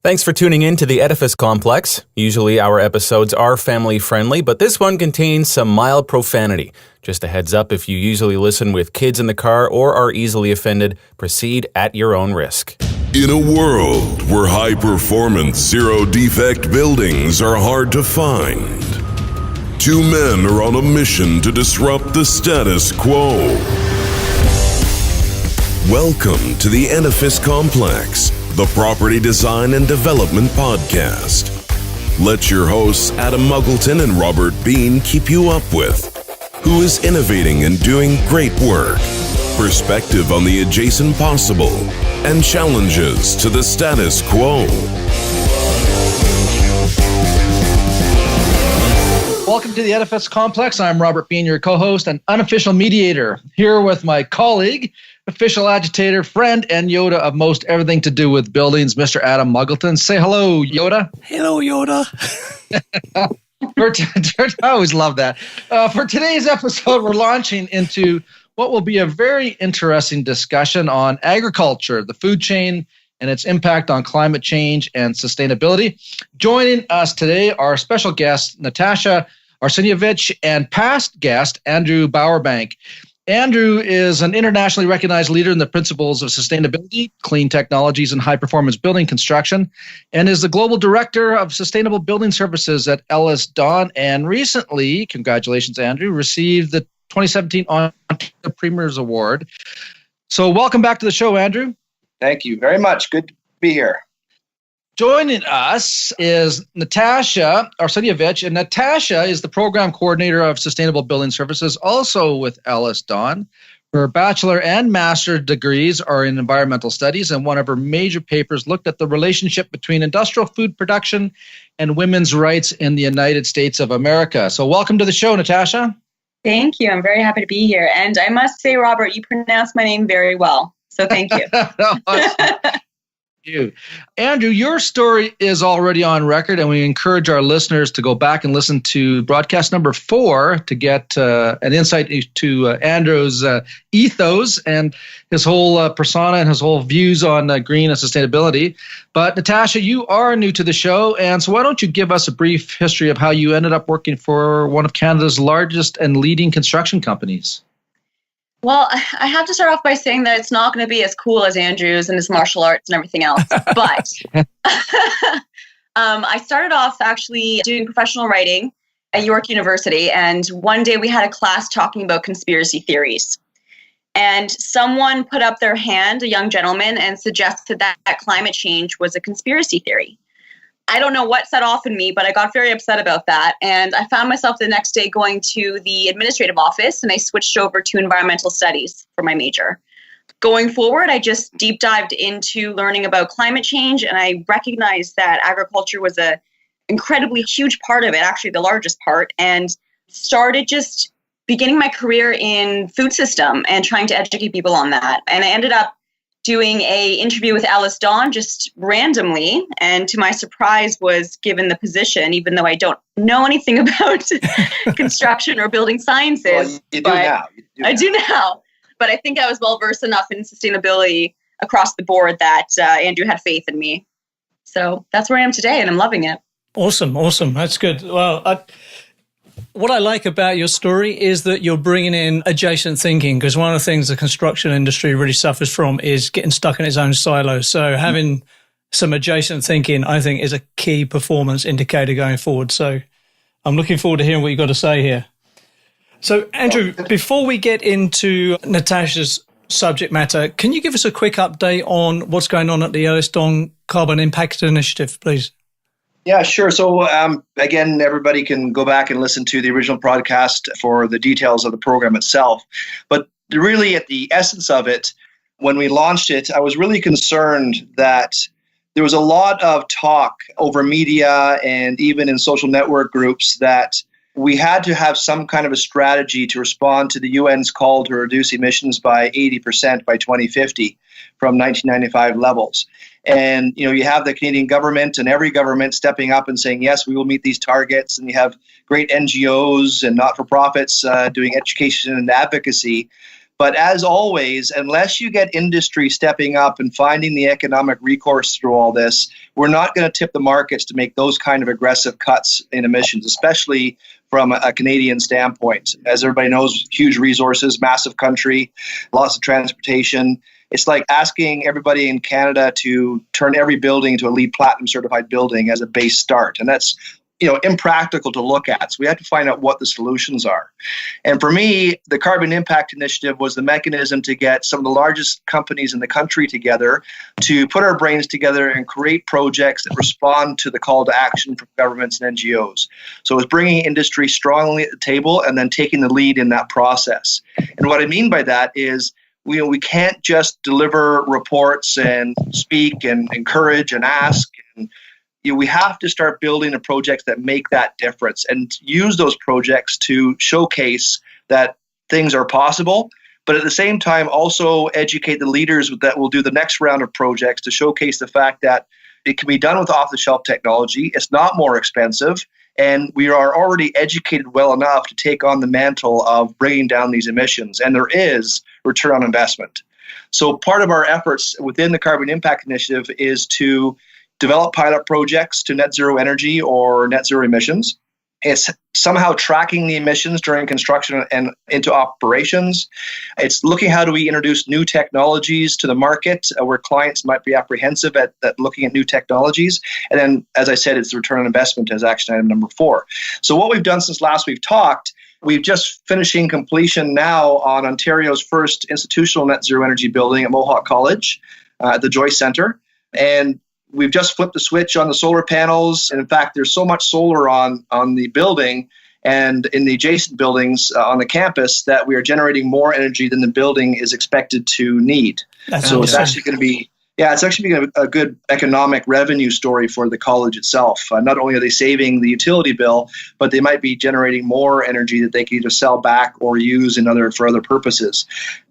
Thanks for tuning in to the Edifice Complex. Usually our episodes are family-friendly, but this one contains some mild profanity. Just a heads up, if you usually listen with kids in the car or are easily offended, proceed at your own risk. In a world where high-performance, zero-defect buildings are hard to find, two men are on a mission to disrupt the status quo. Welcome to the Edifice Complex, the Property Design and Development Podcast. Let your hosts Adam Muggleton and Robert Bean keep you up with who is innovating and doing great work, perspective on the adjacent possible, and challenges to the status quo. Welcome to the Edifice Complex. I'm Robert Bean, your co-host and unofficial mediator, here with my colleague, official agitator, friend, and Yoda of most everything to do with buildings, Mr. Adam Muggleton. Say hello, Yoda. Hello, Yoda. I always love that. For today's episode, we're launching into what will be a very interesting discussion on agriculture, the food chain, and its impact on climate change and sustainability. Joining us today are special guest Natasha Arsenyevich and past guest Andrew Bowerbank. Andrew is an internationally recognized leader in the principles of sustainability, clean technologies, and high-performance building construction, and is the global director of sustainable building services at Ellis Don, and recently, congratulations, Andrew, received the 2017 Ontario Premier's Award. So welcome back to the show, Andrew. Thank you very much. Good to be here. Joining us is Natasha Arsenijevich, and Natasha is the program coordinator of Sustainable Building Services, also with Ellis Don. Her bachelor and master degrees are in environmental studies, and one of her major papers looked at the relationship between industrial food production and women's rights in the United States of America. So welcome to the show, Natasha. Thank you. I'm very happy to be here. And I must say, Robert, you pronounced my name very well. So thank you. You. Andrew, your story is already on record, and we encourage our listeners to go back and listen to broadcast number 4 to get an insight to Andrew's ethos and his whole persona and his whole views on green and sustainability. But Natasha, you are new to the show, and so why don't you give us a brief history of how you ended up working for one of Canada's largest and leading construction companies? Well, I have to start off by saying that it's not going to be as cool as Andrew's and his martial arts and everything else. But I started off actually doing professional writing at York University. And one day we had a class talking about conspiracy theories. And someone put up their hand, a young gentleman, and suggested that climate change was a conspiracy theory. I don't know what set off in me, but I got very upset about that. And I found myself the next day going to the administrative office, and I switched over to environmental studies for my major. Going forward, I just deep dived into learning about climate change, and I recognized that agriculture was an incredibly huge part of it, actually the largest part, and started just beginning my career in food system and trying to educate people on that. And I ended up doing an interview with Ellis Don just randomly, and to my surprise was given the position, even though I don't know anything about construction or building sciences. Well, you do now. I do now. But I think I was well versed enough in sustainability across the board that Andrew had faith in me. So that's where I am today, and I'm loving it. Awesome. That's good. Well, what I like about your story is that you're bringing in adjacent thinking, because one of the things the construction industry really suffers from is getting stuck in its own silo. So having some adjacent thinking, I think, is a key performance indicator going forward. So I'm looking forward to hearing what you've got to say here. So, Andrew, before we get into Natasha's subject matter, can you give us a quick update on what's going on at the Ellis Don Carbon Impact Initiative, please? Yeah, sure. So again, everybody can go back and listen to the original podcast for the details of the program itself. But really at the essence of it, when we launched it, I was really concerned that there was a lot of talk over media and even in social network groups that we had to have some kind of a strategy to respond to the UN's call to reduce emissions by 80% by 2050 from 1995 levels. And, you have the Canadian government and every government stepping up and saying, yes, we will meet these targets. And you have great NGOs and not-for-profits doing education and advocacy. But as always, unless you get industry stepping up and finding the economic recourse through all this, we're not going to tip the markets to make those kind of aggressive cuts in emissions, especially from a Canadian standpoint. As everybody knows, huge resources, massive country, lots of transportation. It's like asking everybody in Canada to turn every building into a LEED Platinum certified building as a base start. And that's impractical to look at. So we have to find out what the solutions are. And for me, the Carbon Impact Initiative was the mechanism to get some of the largest companies in the country together to put our brains together and create projects that respond to the call to action from governments and NGOs. So it was bringing industry strongly at the table and then taking the lead in that process. And what I mean by that is we can't just deliver reports and speak and encourage and ask. And we have to start building the projects that make that difference and use those projects to showcase that things are possible, but at the same time also educate the leaders that will do the next round of projects to showcase the fact that it can be done with off-the-shelf technology. It's not more expensive, and we are already educated well enough to take on the mantle of bringing down these emissions, and there is return on investment. So part of our efforts within the Carbon Impact Initiative is to develop pilot projects to net zero energy or net zero emissions. It's somehow tracking the emissions during construction and into operations. It's looking how do we introduce new technologies to the market where clients might be apprehensive at looking at new technologies. And then, as I said, it's the return on investment as action item number 4. So what we've done since last we've talked, we've just finishing completion now on Ontario's first institutional net zero energy building at Mohawk College, at the Joyce Centre. And we've just flipped the switch on the solar panels. And in fact, there's so much solar on the building and in the adjacent buildings on the campus that we are generating more energy than the building is expected to need. So it's actually going to be, it's actually a good economic revenue story for the college itself. Not only are they saving the utility bill, but they might be generating more energy that they can either sell back or use for other purposes.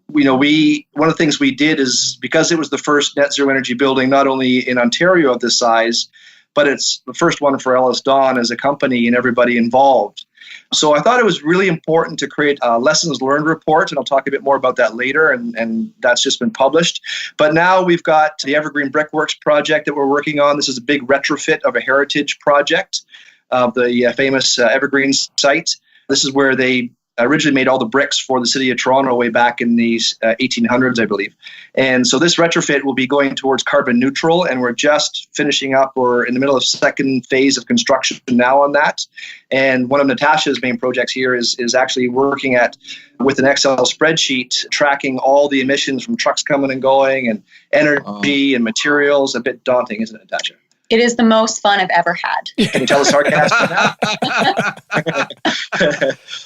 One of the things we did is, because it was the first net zero energy building, not only in Ontario of this size, but it's the first one for Ellis Don as a company and everybody involved. So I thought it was really important to create a lessons learned report, and I'll talk a bit more about that later, and that's just been published. But now we've got the Evergreen Brickworks project that we're working on. This is a big retrofit of a heritage project of the famous Evergreen site. This is where they originally made all the bricks for the city of Toronto way back in the 1800s, I believe. And so this retrofit will be going towards carbon neutral, and we're just finishing up. We're in the middle of second phase of construction now on that. And one of Natasha's main projects here is actually working with an Excel spreadsheet, tracking all the emissions from trucks coming and going and energy and materials. A bit daunting, isn't it, Natasha? It is the most fun I've ever had. Can you tell the sarcasm now?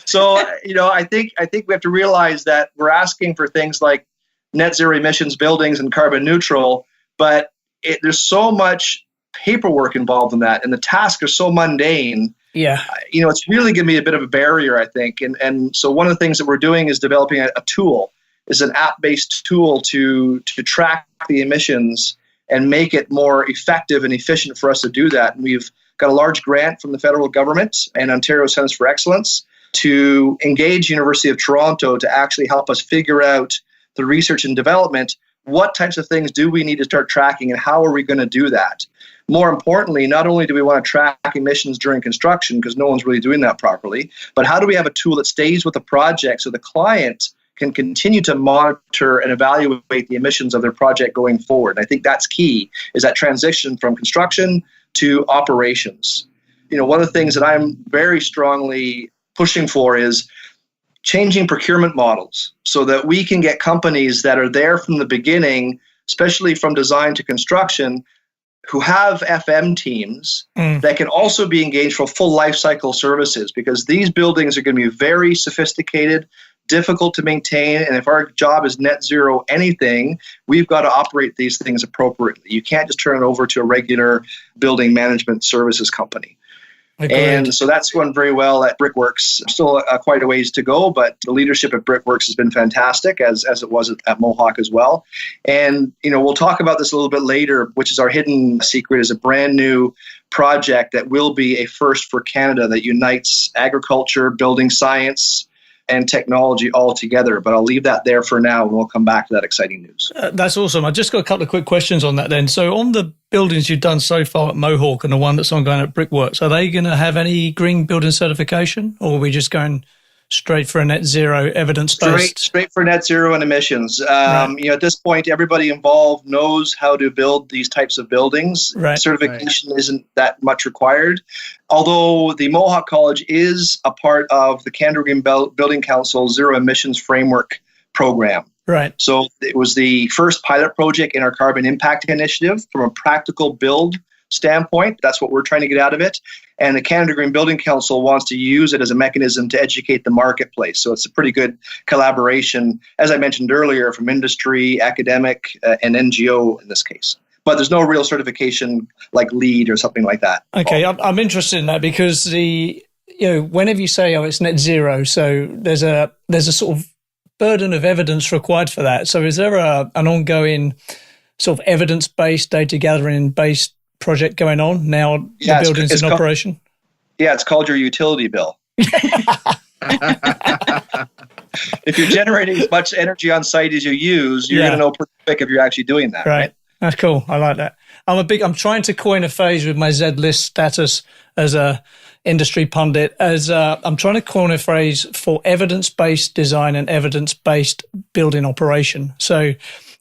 So, I think we have to realize that we're asking for things like net zero emissions buildings and carbon neutral, but there's so much paperwork involved in that, and the tasks are so mundane. Yeah. It's really going to be a bit of a barrier, I think. And so one of the things that we're doing is developing a tool. It's an app-based tool to track the emissions and make it more effective and efficient for us to do that. And we've got a large grant from the federal government and Ontario Centres for Excellence to engage University of Toronto to actually help us figure out the research and development. What types of things do we need to start tracking, and how are we going to do that? More importantly, not only do we want to track emissions during construction, because no one's really doing that properly, but how do we have a tool that stays with the project so the client can continue to monitor and evaluate the emissions of their project going forward? And I think that's key, is that transition from construction to operations. One of the things that I'm very strongly pushing for is changing procurement models so that we can get companies that are there from the beginning, especially from design to construction, who have FM teams that can also be engaged for full life cycle services, because these buildings are going to be very sophisticated, difficult to maintain, and if our job is net zero anything, we've got to operate these things appropriately. You can't just turn it over to a regular building management services company. Agreed. And so that's going very well at Brickworks. Still quite a ways to go, but the leadership at Brickworks has been fantastic, as it was at Mohawk as well. And we'll talk about this a little bit later, which is our hidden secret, is a brand new project that will be a first for Canada that unites agriculture, building science, and technology all together. But I'll leave that there for now, and we'll come back to that exciting news. That's awesome. I just got a couple of quick questions on that then. So on the buildings you've done so far at Mohawk and the one that's ongoing at Brickworks, are they going to have any green building certification, or are we just going straight for a net zero evidence-based? Straight for net zero and emissions. Right. At this point, everybody involved knows how to build these types of buildings. Right. Certification isn't that much required. Although the Mohawk College is a part of the Canada Green Building Council Zero Emissions Framework program. Right. So it was the first pilot project in our carbon impact initiative from a practical build standpoint. That's what we're trying to get out of it. And the Canada Green Building Council wants to use it as a mechanism to educate the marketplace. So it's a pretty good collaboration, as I mentioned earlier, from industry, academic, and NGO in this case. But there's no real certification like LEED or something like that. Okay, I'm interested in that because whenever you say, it's net zero, so there's a sort of burden of evidence required for that. So is there an ongoing sort of evidence-based, data gathering-based project going on now? The building's in operation? Yeah, it's called your utility bill. If you're generating as much energy on site as you use, you're going to know pretty quick if you're actually doing that. Right. That's cool. I like that. I'm trying to coin a phrase with my Z-list status as a industry pundit, I'm trying to coin a phrase for evidence-based design and evidence-based building operation. So,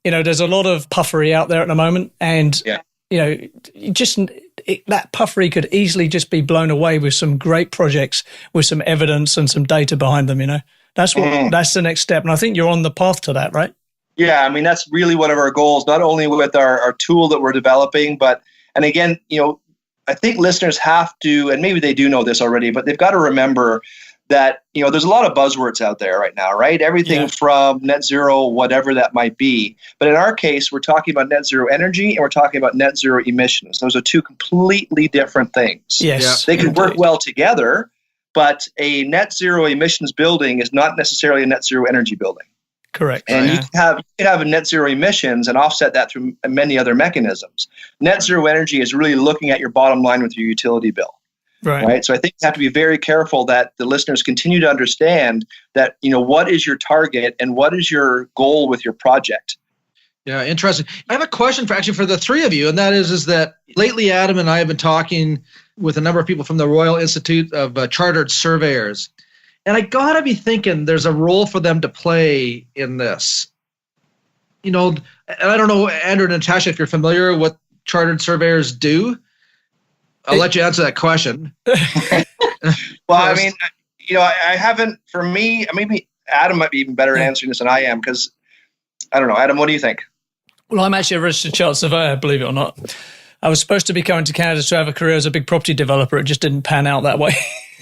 there's a lot of puffery out there at the moment, and that puffery could easily just be blown away with some great projects with some evidence and some data behind them. That's the next step, and I think you're on the path to that, right? Yeah, I mean, that's really one of our goals, not only with our tool that we're developing, and again, I think listeners have to, and maybe they do know this already, but they've got to remember that, there's a lot of buzzwords out there right now, right? Everything from net zero, whatever that might be. But in our case, we're talking about net zero energy and we're talking about net zero emissions. Those are two completely different things. Yes. They can work well together, but a net zero emissions building is not necessarily a net zero energy building. Correct. And you can have a net zero emissions and offset that through many other mechanisms. Net zero energy is really looking at your bottom line with your utility bill. Right. So I think you have to be very careful that the listeners continue to understand that, what is your target and what is your goal with your project. Yeah, interesting. I have a question for the three of you, and that is that lately Adam and I have been talking with a number of people from the Royal Institute of Chartered Surveyors. And I got to be thinking there's a role for them to play in this. And I don't know, Andrew and Natasha, if you're familiar with what chartered surveyors do. I'll let you answer that question. Well, I mean, I haven't, for me, maybe Adam might be even better at answering this than I am, because I don't know. Adam, what do you think? Well, I'm actually a registered chartered surveyor, believe it or not. I was supposed to be coming to Canada to have a career as a big property developer. It just didn't pan out that way.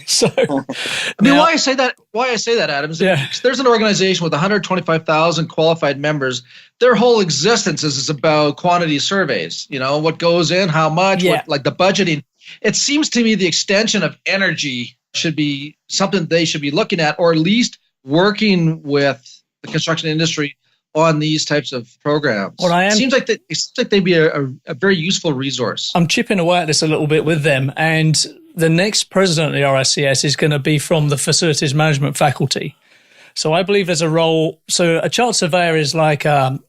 So, why I say that, Adam, is there's an organization with 125,000 qualified members. Their whole existence is about quantity surveys. What goes in, how much, like the budgeting. It seems to me the extension of energy should be something they should be looking at, or at least working with the construction industry on these types of programs. It seems like they'd be a very useful resource. I'm chipping away at this a little bit with them, and the next president of the RICS is going to be from the facilities management faculty. So I believe there's a role. So a chartered surveyor is like a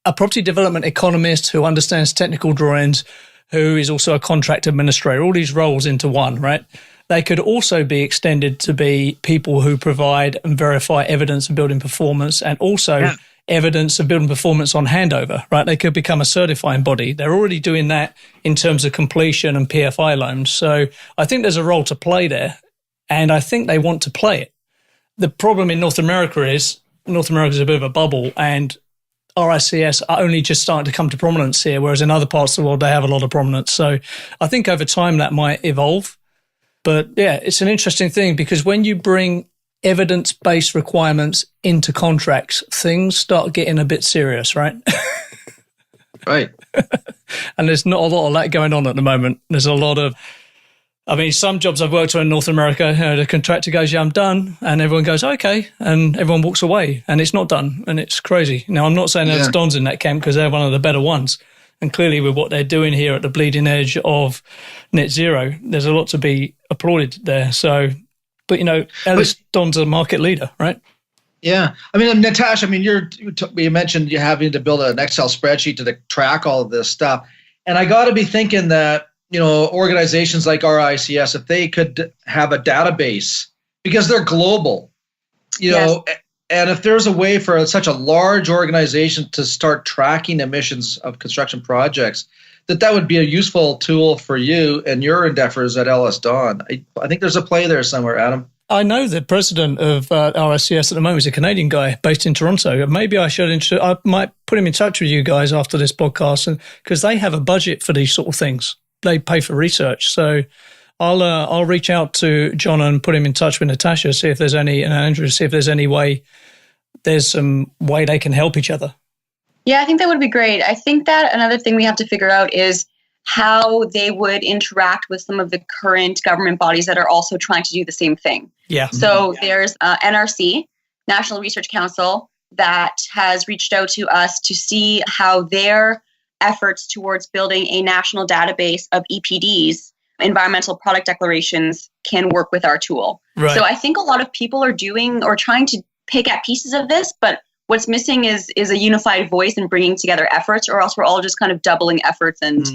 property development economist who understands technical drawings, who is also a contract administrator, all these roles into one, right? They could also be extended to be people who provide and verify evidence of building performance, and also evidence of building performance on handover, right? They could become a certifying body. They're already doing that in terms of completion and PFI loans. So I think there's a role to play there, and I think they want to play it. The problem in North America is a bit of a bubble, and RICS are only just starting to come to prominence here, whereas in other parts of the world, they have a lot of prominence. So I think over time that might evolve. But it's an interesting thing, because when you bring evidence-based requirements into contracts, things start getting a bit serious, right? Right. And there's not a lot of that going on at the moment. There's a lot of, some jobs I've worked on in North America, the contractor goes, I'm done. And everyone goes, okay. And everyone walks away, and it's not done. And it's crazy. Now, I'm not saying Ellis Don's in that camp, because they're one of the better ones. And clearly with what they're doing here at the bleeding edge of net zero, there's a lot to be applauded there. So But, Ellis Don's a market leader, right? Yeah. I mean, Natasha, you mentioned you having to build an Excel spreadsheet to track all of this stuff. And I got to be thinking that, organizations like RICS, if they could have a database, because they're global, Yes. And if there's a way for such a large organization to start tracking emissions of construction projects, that would be a useful tool for you and your endeavors at Ellis Don. I think there's a play there somewhere, Adam. I know the president of RICS at the moment is a Canadian guy based in Toronto. Maybe I might put him in touch with you guys after this podcast, and because they have a budget for these sort of things. They pay for research. So I'll reach out to John and put him in touch with Natasha, see if there's any, and Andrew, see if there's some way they can help each other. Yeah, I think that would be great. I think that another thing we have to figure out is how they would interact with some of the current government bodies that are also trying to do the same thing. Yeah. So there's NRC, National Research Council, that has reached out to us to see how their efforts towards building a national database of EPDs, environmental product declarations, can work with our tool. Right. So I think a lot of people are doing or trying to pick at pieces of this, but what's missing is a unified voice and bringing together efforts, or else we're all just kind of doubling efforts and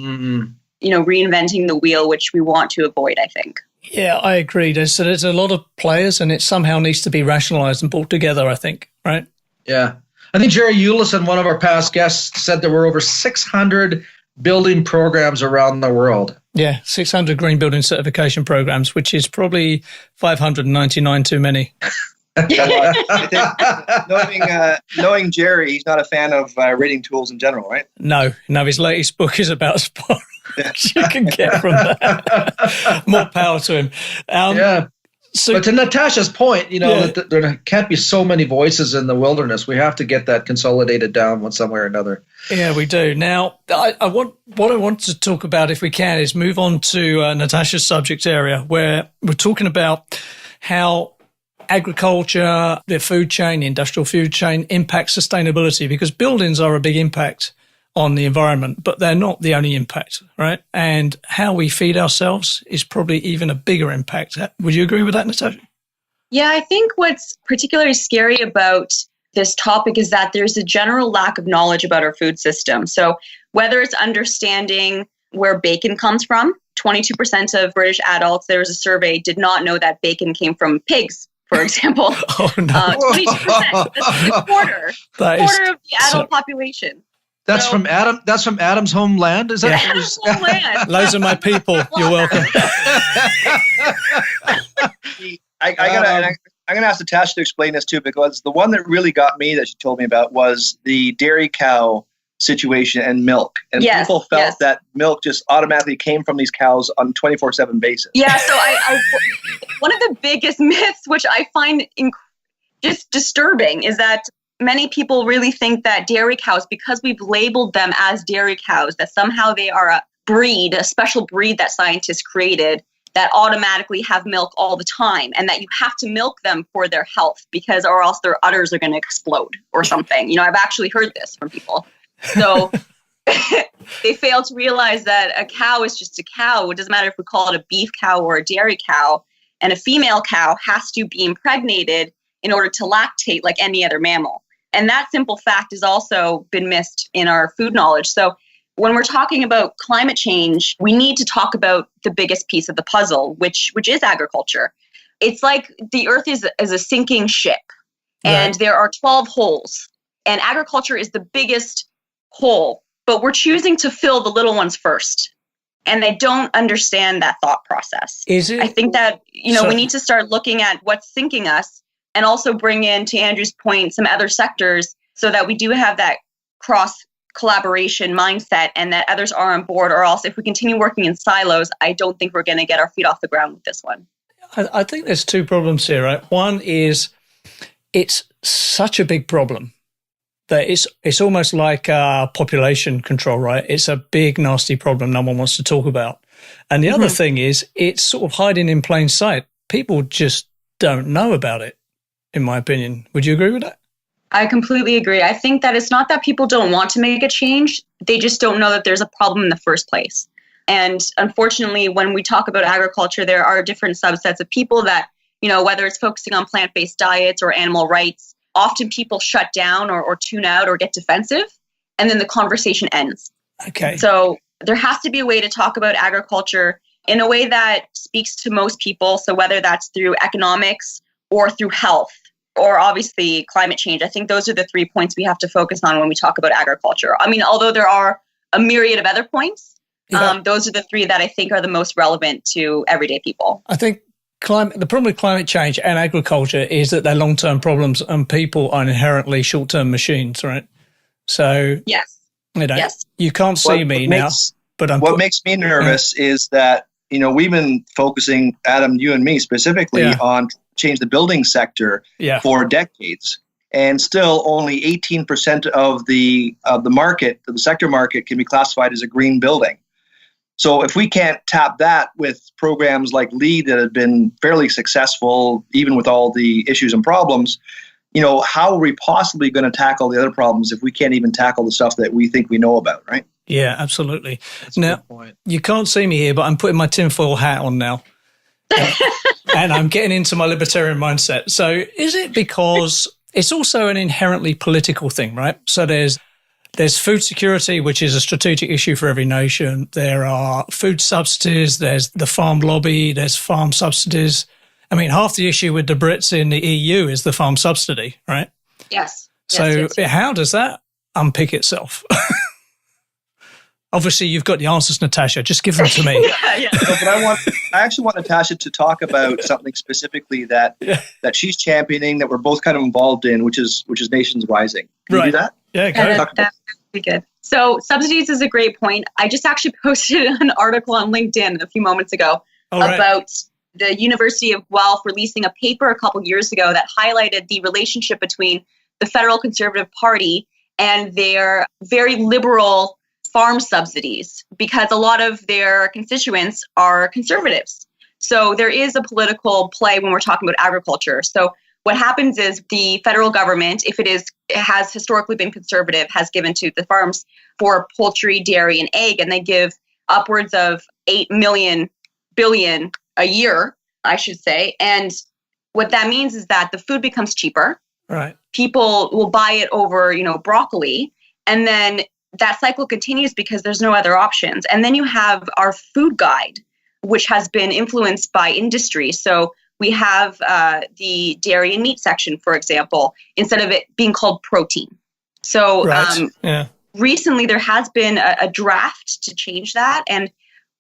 reinventing the wheel, which we want to avoid, I think. Yeah, I agree. There's a lot of players, and it somehow needs to be rationalized and brought together, I think, right? Yeah. I think Jerry Eulison, one of our past guests, said there were over 600 building programs around the world. Yeah, 600 green building certification programs, which is probably 599 too many. I think knowing Jerry, he's not a fan of rating tools in general, right? No, his latest book is about as far as you can get from that. More power to him. Yeah. So, but to Natasha's point, that there can't be so many voices in the wilderness. We have to get that consolidated down one somewhere or another. Yeah, we do. Now, what I want to talk about, if we can, is move on to Natasha's subject area, where we're talking about how agriculture, the food chain, the industrial food chain impacts sustainability, because buildings are a big impact on the environment, but they're not the only impact, right? And how we feed ourselves is probably even a bigger impact. Would you agree with that, Natasha? Yeah, I think what's particularly scary about this topic is that there's a general lack of knowledge about our food system. So whether it's understanding where bacon comes from, 22% of British adults, there was a survey, did not know that bacon came from pigs, for example. Oh, no. 22%. That's a quarter. Of the adult population. That's from Adam. That's from Adam's homeland. Is that? Yeah. Adam's homeland. Those are my people. You're welcome. I'm gonna ask Natasha to explain this too, because the one that really got me that she told me about was the dairy cow situation and milk, and people felt that milk just automatically came from these cows on 24/7 basis. Yeah. So I one of the biggest myths, which I find just disturbing, is that many people really think that dairy cows, because we've labeled them as dairy cows, that somehow they are a special breed that scientists created that automatically have milk all the time, and that you have to milk them for their health or else their udders are going to explode or something. I've actually heard this from people. So they fail to realize that a cow is just a cow. It doesn't matter if we call it a beef cow or a dairy cow, and a female cow has to be impregnated in order to lactate like any other mammal. And that simple fact has also been missed in our food knowledge. So when we're talking about climate change, we need to talk about the biggest piece of the puzzle, which is agriculture. It's like the earth is a sinking ship, and there are 12 holes, and agriculture is the biggest hole, but we're choosing to fill the little ones first. And they don't understand that thought process. Is it? I think that, we need to start looking at what's sinking us, and also bring in, to Andrew's point, some other sectors so that we do have that cross-collaboration mindset and that others are on board, or else if we continue working in silos, I don't think we're going to get our feet off the ground with this one. I think there's two problems here, right? One is it's such a big problem that it's almost like population control, right? It's a big, nasty problem no one wants to talk about. And the other thing is it's sort of hiding in plain sight. People just don't know about it, in my opinion. Would you agree with that? I completely agree. I think that it's not that people don't want to make a change. They just don't know that there's a problem in the first place. And unfortunately, when we talk about agriculture, there are different subsets of people that, whether it's focusing on plant-based diets or animal rights, often people shut down or tune out or get defensive, and then the conversation ends. Okay. So there has to be a way to talk about agriculture in a way that speaks to most people. So whether that's through economics or through health or obviously climate change, I think those are the 3 points we have to focus on when we talk about agriculture. I mean, although there are a myriad of other points, those are the 3 that I think are the most relevant to everyday people. I think the problem with climate change and agriculture is that they're long-term problems and people are inherently short-term machines, right? So yes, you can't see me now, but what makes me nervous is that, we've been focusing, Adam, you and me specifically, on change the building sector for decades. And still only 18% of the market, the sector market, can be classified as a green building. So if we can't tap that with programs like LEAD that have been fairly successful, even with all the issues and problems, how are we possibly going to tackle the other problems if we can't even tackle the stuff that we think we know about, right? Yeah, absolutely. That's a good point. You can't see me here, but I'm putting my tinfoil hat on now. And I'm getting into my libertarian mindset. So is it because it's also an inherently political thing, right? So there's food security, which is a strategic issue for every nation. There are food subsidies. There's the farm lobby. There's farm subsidies. I mean, half the issue with the Brits in the EU is the farm subsidy, right? Yes. So how does that unpick itself? Obviously, you've got the answers, Natasha. Just give them to me. No, but I actually want Natasha to talk about something specifically that she's championing, that we're both kind of involved in, which is Nations Rising. Can you do that? Yeah, go. That would be good. So subsidies is a great point. I just actually posted an article on LinkedIn a few moments ago about the University of Guelph releasing a paper a couple years ago that highlighted the relationship between the Federal Conservative Party and their very liberal farm subsidies, because a lot of their constituents are conservatives. So there is a political play when we're talking about agriculture. So what happens is the federal government, if it has historically been conservative, has given to the farms for poultry, dairy, and egg, and they give upwards of 8 billion a year, I should say. And what that means is that the food becomes cheaper. Right. People will buy it over, broccoli, and then that cycle continues because there's no other options. And then you have our food guide, which has been influenced by industry. So we have the dairy and meat section, for example, instead of it being called protein. So recently there has been a draft to change that. And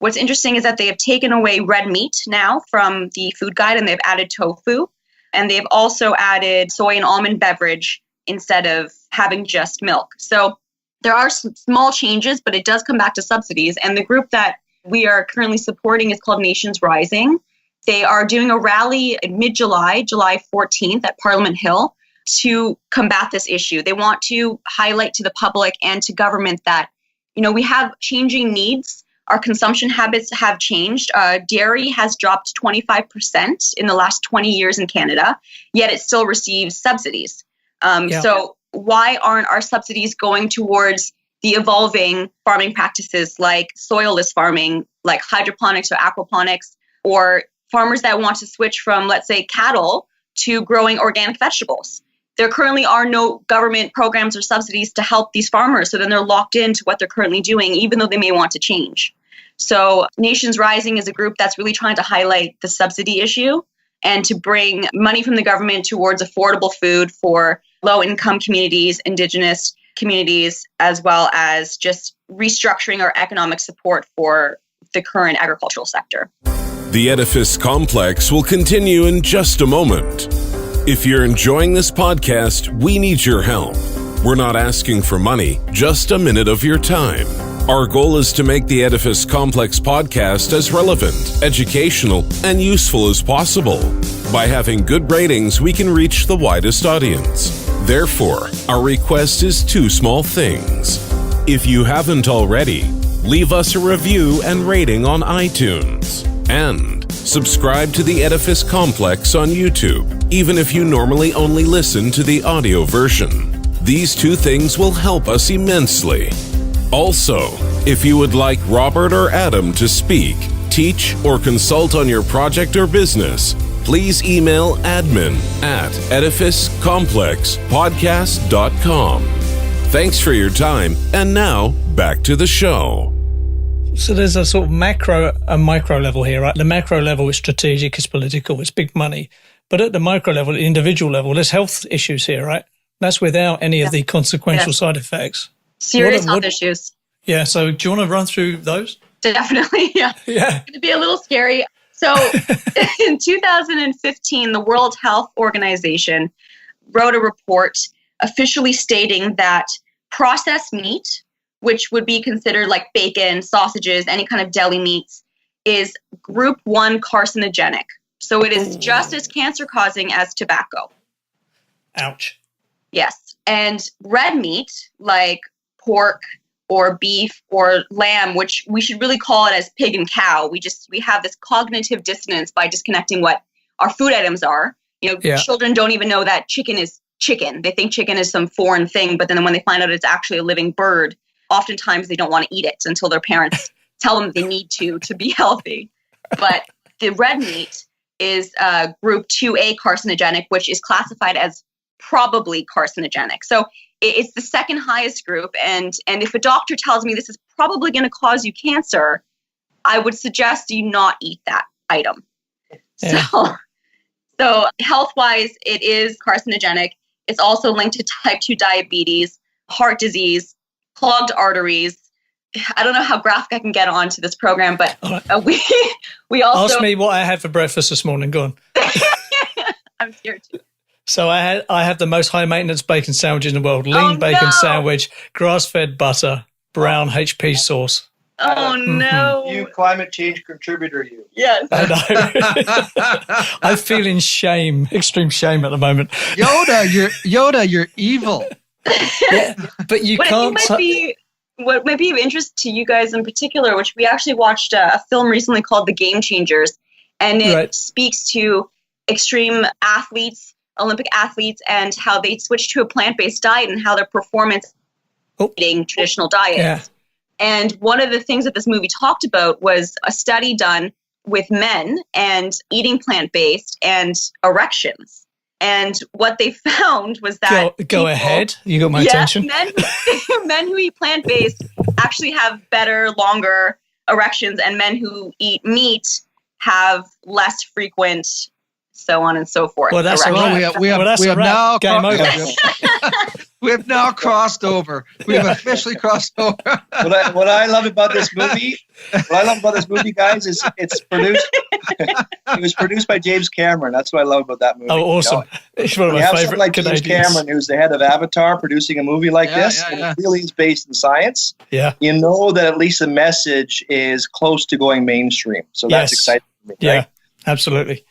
what's interesting is that they have taken away red meat now from the food guide, and they've added tofu. And they've also added soy and almond beverage instead of having just milk. So there are some small changes, but it does come back to subsidies. And the group that we are currently supporting is called Nations Rising. They are doing a rally in mid-July, July 14th at Parliament Hill to combat this issue. They want to highlight to the public and to government that, we have changing needs. Our consumption habits have changed. Dairy has dropped 25% in the last 20 years in Canada, yet it still receives subsidies. So why aren't our subsidies going towards the evolving farming practices like soilless farming, like hydroponics or aquaponics, or farmers that want to switch from, let's say, cattle to growing organic vegetables? There currently are no government programs or subsidies to help these farmers, so then they're locked into what they're currently doing, even though they may want to change. So Nations Rising is a group that's really trying to highlight the subsidy issue and to bring money from the government towards affordable food for low-income communities, Indigenous communities, as well as just restructuring our economic support for the current agricultural sector. The Edifice Complex will continue in just a moment. If you're enjoying this podcast, we need your help. We're not asking for money, just a minute of your time. Our goal is to make the Edifice Complex podcast as relevant, educational, and useful as possible. By having good ratings, we can reach the widest audience. Therefore, our request is 2 small things. If you haven't already, leave us a review and rating on iTunes. And subscribe to the Edifice Complex on YouTube, even if you normally only listen to the audio version. These 2 things will help us immensely. Also, if you would like Robert or Adam to speak, teach, or consult on your project or business, please email admin@edificecomplexpodcast.com. Thanks for your time, and now back to the show. So there's a sort of macro and micro level here, right? The macro level is strategic, it's political, it's big money. But at the micro level, the individual level, there's health issues here, right? That's without any of the consequential side effects. Serious health issues. Yeah, so do you want to run through those? Definitely, yeah. Yeah. It's going to be a little scary. So in 2015, the World Health Organization wrote a report officially stating that processed meat, which would be considered like bacon, sausages, any kind of deli meats, is group 1 carcinogenic. So it is just as cancer-causing as tobacco. Ouch. Yes. And red meat, like pork or beef or lamb, which we should really call it as pig and cow. We have this cognitive dissonance by disconnecting what our food items are. Children don't even know that chicken is chicken. They think chicken is some foreign thing, but then when they find out it's actually a living bird, oftentimes they don't want to eat it until their parents tell them they need to be healthy. But the red meat is group 2A carcinogenic, which is classified as probably carcinogenic. So it's the second highest group. And if a doctor tells me this is probably going to cause you cancer, I would suggest you not eat that item. Yeah. So health-wise, it is carcinogenic. It's also linked to type 2 diabetes, heart disease, clogged arteries. I don't know how graphic I can get onto this program, but we also... Ask me what I had for breakfast this morning. Go on. I'm scared too. So I have the most high maintenance bacon sandwich in the world. Lean bacon sandwich, grass-fed butter, brown HP sauce. Oh no! You climate change contributor, you. Yes. I know. I'm feeling shame, extreme shame at the moment. Yoda, you're evil. Yeah, but you can't. What might be of interest to you guys in particular, which we actually watched a film recently called The Game Changers, and it speaks to extreme athletes, Olympic athletes, and how they switch to a plant-based diet and how their performance eating traditional diets. Yeah. And one of the things that this movie talked about was a study done with men and eating plant-based and erections. And what they found was that go ahead. You got my attention. Men who eat plant-based actually have better, longer erections, and men who eat meat have less frequent, so on and so forth. Well, that's erections. We have now game over. We have now crossed over. We have officially crossed over. What I love about this movie, guys, is it's produced. It was produced by James Cameron. That's what I love about that movie. Oh, awesome! It's one of my favorite like Canadians. James Cameron, who's the head of Avatar, producing a movie like this. It really is based in science. Yeah, you know that at least the message is close to going mainstream. So that's exciting for me. Yeah, right? Absolutely.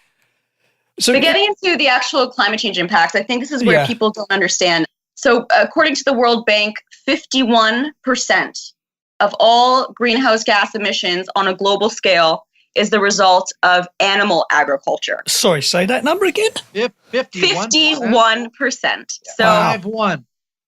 So getting into the actual climate change impacts, I think this is where people don't understand. So according to the World Bank, 51% of all greenhouse gas emissions on a global scale is the result of animal agriculture. Sorry, say that number again? 51%. So 5-1.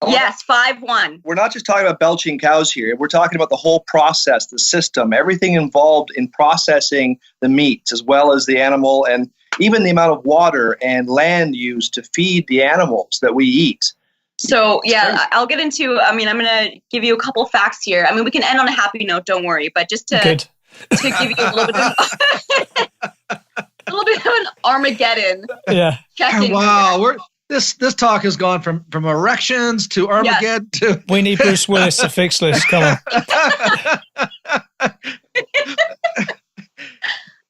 Yes, 5-1. We're not just talking about belching cows here. We're talking about the whole process, the system, everything involved in processing the meat, as well as the animal, and even the amount of water and land used to feed the animals that we eat. So, I'll get into, I'm going to give you a couple facts here. We can end on a happy note, don't worry, but just to give you a little bit of an Armageddon. Yeah. Check-in. Wow. This talk has gone from erections to Armageddon to... We need Bruce Willis to fix this. Come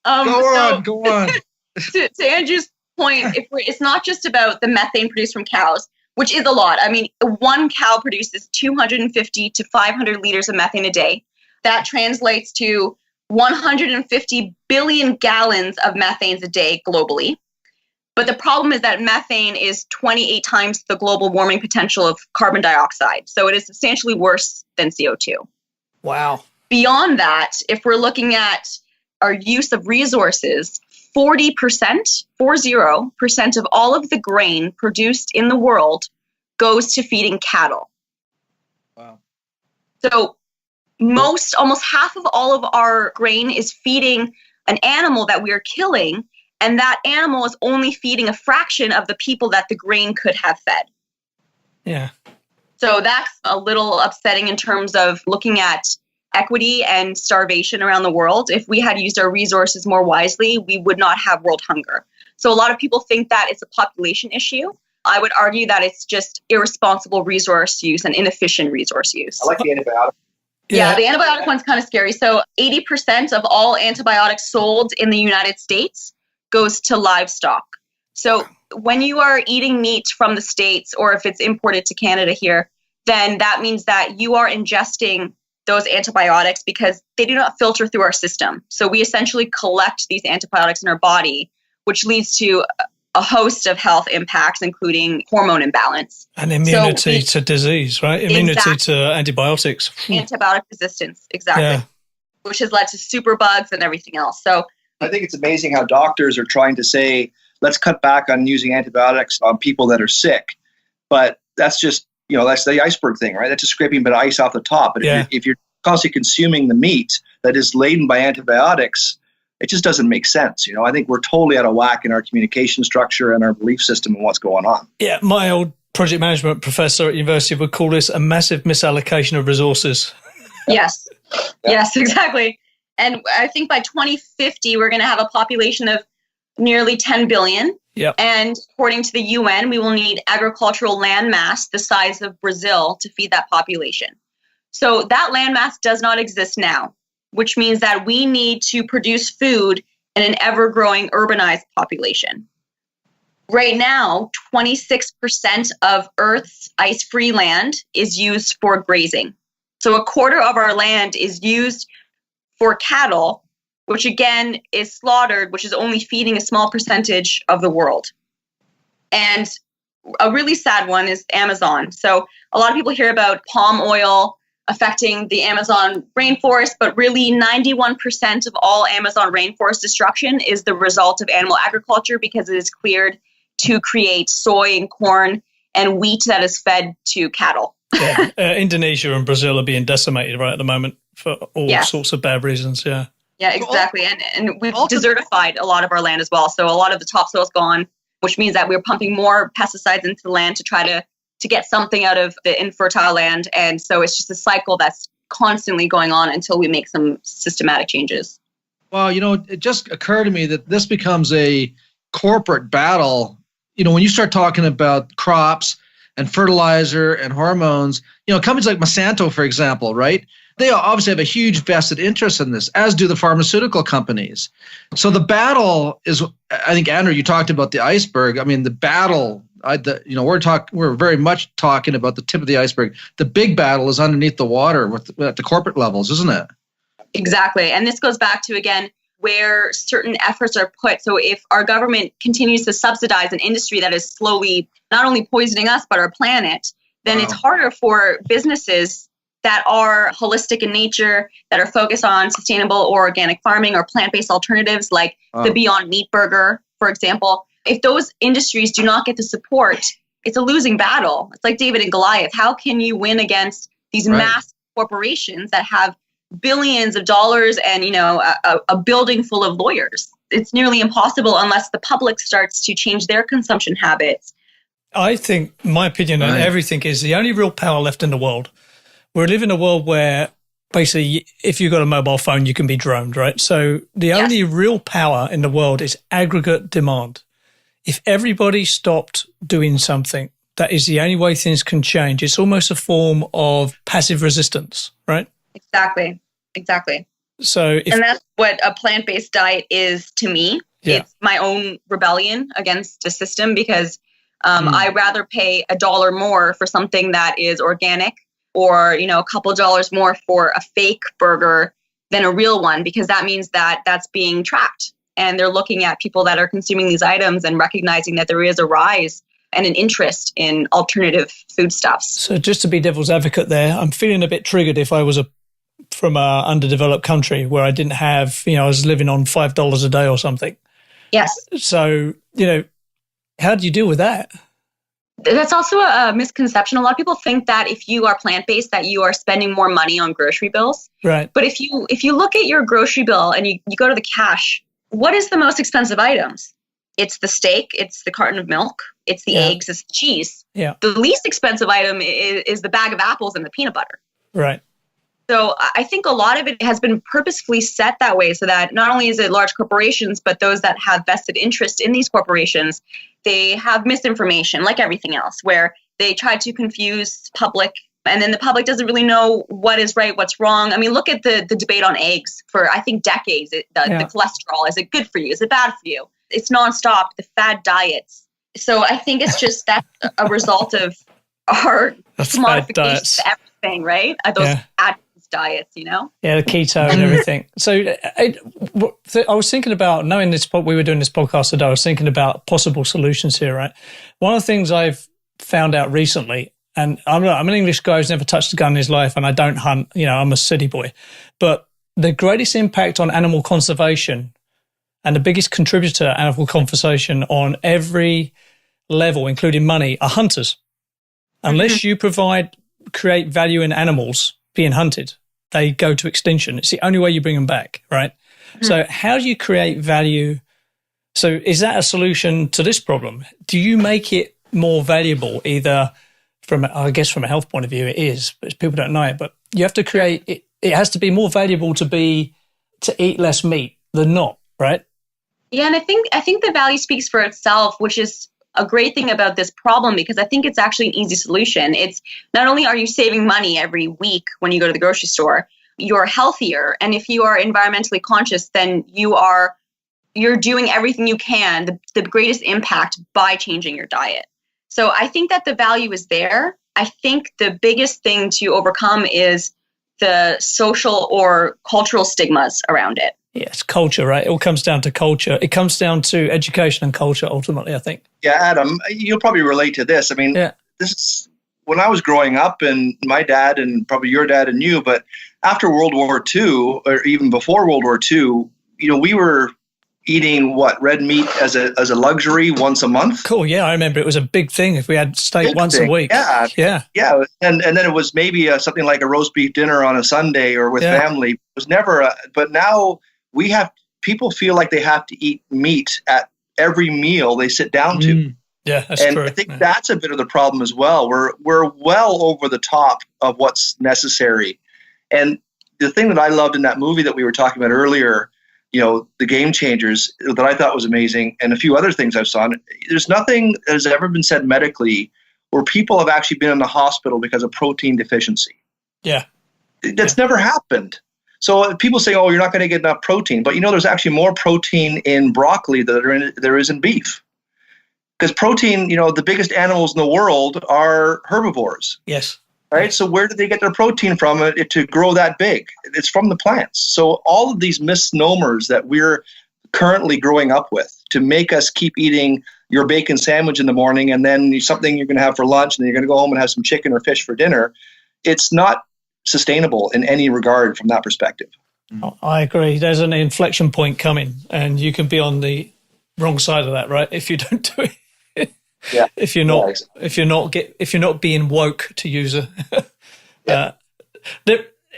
on. Go on. To Andrew's point, it's not just about the methane produced from cows, which is a lot. One cow produces 250 to 500 liters of methane a day. That translates to 150 billion gallons of methane a day globally. But the problem is that methane is 28 times the global warming potential of carbon dioxide. So it is substantially worse than CO2. Wow. Beyond that, if we're looking at our use of resources, 40% of all of the grain produced in the world goes to feeding cattle. Wow. So almost half of all of our grain is feeding an animal that we are killing, And that animal is only feeding a fraction of the people that the grain could have fed. Yeah. So that's a little upsetting in terms of looking at equity and starvation around the world. If we had used our resources more wisely, we would not have world hunger. So a lot of people think that it's a population issue. I would argue that it's just irresponsible resource use and inefficient resource use. I like the antibiotic. Yeah, the antibiotic one's kind of scary. So 80% of all antibiotics sold in the United States goes to livestock. So when you are eating meat from the States, or if it's imported to Canada here, then that means that you are ingesting those antibiotics because they do not filter through our system. So we essentially collect these antibiotics in our body, which leads to a host of health impacts, including hormone imbalance. And immunity to disease, right? Immunity to antibiotics. Antibiotic resistance, exactly. Yeah. Which has led to superbugs and everything else. So I think it's amazing how doctors are trying to say, let's cut back on using antibiotics on people that are sick. But that's just, that's the iceberg thing, right? That's just scraping a bit of ice off the top. But if you're constantly consuming the meat that is laden by antibiotics, it just doesn't make sense. I think we're totally out of whack in our communication structure and our belief system and what's going on. Yeah, my old project management professor at university would call this a massive misallocation of resources. Yes. Yes, exactly. And I think by 2050, we're going to have a population of nearly 10 billion. Yep. And according to the UN, we will need agricultural land mass the size of Brazil to feed that population. So that land mass does not exist now, which means that we need to produce food in an ever-growing urbanized population. Right now, 26% of Earth's ice-free land is used for grazing. So a quarter of our land is used for cattle, which again is slaughtered, which is only feeding a small percentage of the world. And a really sad one is Amazon. So a lot of people hear about palm oil affecting the Amazon rainforest, but really 91% of all Amazon rainforest destruction is the result of animal agriculture because it is cleared to create soy and corn and wheat that is fed to cattle. Yeah. Indonesia and Brazil are being decimated right at the moment for all sorts of bad reasons. Yeah. Yeah, exactly. And we've desertified a lot of our land as well. So a lot of the topsoil's gone, which means that we're pumping more pesticides into the land to try to get something out of the infertile land. And so it's just a cycle that's constantly going on until we make some systematic changes. Well, it just occurred to me that this becomes a corporate battle. When you start talking about crops and fertilizer and hormones, companies like Monsanto, for example, right? They obviously have a huge vested interest in this, as do the pharmaceutical companies. So the battle is, I think, Andrew, you talked about the iceberg. I mean, the battle, we're very much talking about the tip of the iceberg. The big battle is underneath the water at the corporate levels, isn't it? Exactly. And this goes back to, again, where certain efforts are put. So if our government continues to subsidize an industry that is slowly not only poisoning us, but our planet, then it's harder for businesses that are holistic in nature, that are focused on sustainable or organic farming or plant-based alternatives like the Beyond Meat burger, for example. If those industries do not get the support, it's a losing battle. It's like David and Goliath. How can you win against these massive corporations that have billions of dollars and, a building full of lawyers? It's nearly impossible unless the public starts to change their consumption habits. I think my opinion on everything is the only real power left in the world. We live in a world where basically if you've got a mobile phone, you can be droned, right? So the only real power in the world is aggregate demand. If everybody stopped doing something, that is the only way things can change. It's almost a form of passive resistance, right? Exactly. So and that's what a plant-based diet is to me. Yeah. It's my own rebellion against the system because I rather pay $1 more for something that is organic or, a couple dollars more for a fake burger than a real one, because that means that that's being tracked. And they're looking at people that are consuming these items and recognizing that there is a rise and an interest in alternative foodstuffs. So just to be devil's advocate there, I'm feeling a bit triggered if I was from an underdeveloped country where I didn't have, I was living on $5 a day or something. Yes. So, how do you deal with that? That's also a misconception. A lot of people think that if you are plant-based, that you are spending more money on grocery bills. Right. But if you look at your grocery bill and you go to the cash what is the most expensive items? It's the steak, it's the carton of milk, it's the eggs, it's the cheese. Yeah. The least expensive item is the bag of apples and the peanut butter. Right. So I think a lot of it has been purposefully set that way so that not only is it large corporations, but those that have vested interest in these corporations, they have misinformation like everything else, where they try to confuse public, and then the public doesn't really know what is right, what's wrong. I mean, look at the debate on eggs for, I think, decades. The cholesterol, is it good for you? Is it bad for you? It's nonstop, the fad diets. So I think it's just that's a result of our modifications to everything, right? Those Atkins diets, Yeah, the keto and everything. So I was thinking about, knowing this, we were doing this podcast today, I was thinking about possible solutions here, right? One of the things I've found out recently, and I'm an English guy who's never touched a gun in his life, and I don't hunt, I'm a city boy. But the greatest impact on animal conservation and the biggest contributor to animal conservation on every level, including money, are hunters. Unless you create value in animals being hunted, they go to extinction. It's the only way you bring them back, right? So how do you create value? So is that a solution to this problem? Do you make it more valuable, either from a health point of view, it is, but people don't know it, but you have to create it. It has to be more valuable to eat less meat than not, right? Yeah, and I think the value speaks for itself, which is a great thing about this problem, because I think it's actually an easy solution. It's not only are you saving money every week when you go to the grocery store, you're healthier. And if you are environmentally conscious, then you're doing everything you can, the greatest impact by changing your diet. So I think that the value is there. I think the biggest thing to overcome is the social or cultural stigmas around it. Yeah, it's culture, right? It all comes down to culture. It comes down to education and culture, ultimately, I think. Yeah, Adam, you'll probably relate to this. I mean, This is when I was growing up, and my dad and probably your dad and you, but after World War II, or even before World War II, we were eating red meat as a luxury once a month. Cool. Yeah, I remember it was a big thing if we had steak once a week. Yeah. And then it was maybe something like a roast beef dinner on a Sunday or with family. It was never. But now people feel like they have to eat meat at every meal they sit down to. Yeah, that's true. And I think that's a bit of the problem as well. We're well over the top of what's necessary. And the thing that I loved in that movie that we were talking about earlier, The Game Changers, that I thought was amazing, and a few other things I've saw. There's nothing that has ever been said medically where people have actually been in the hospital because of protein deficiency. Yeah. That's never happened. So people say, oh, you're not going to get enough protein. But there's actually more protein in broccoli than there is in beef. Because protein, the biggest animals in the world are herbivores. Yes. Right? So where do they get their protein from to grow that big? It's from the plants. So all of these misnomers that we're currently growing up with to make us keep eating your bacon sandwich in the morning and then something you're going to have for lunch and then you're going to go home and have some chicken or fish for dinner, it's not sustainable in any regard from that perspective. I agree. There's an inflection point coming, and you can be on the wrong side of that, right? If you don't do it. Yeah. If you're not being woke, to use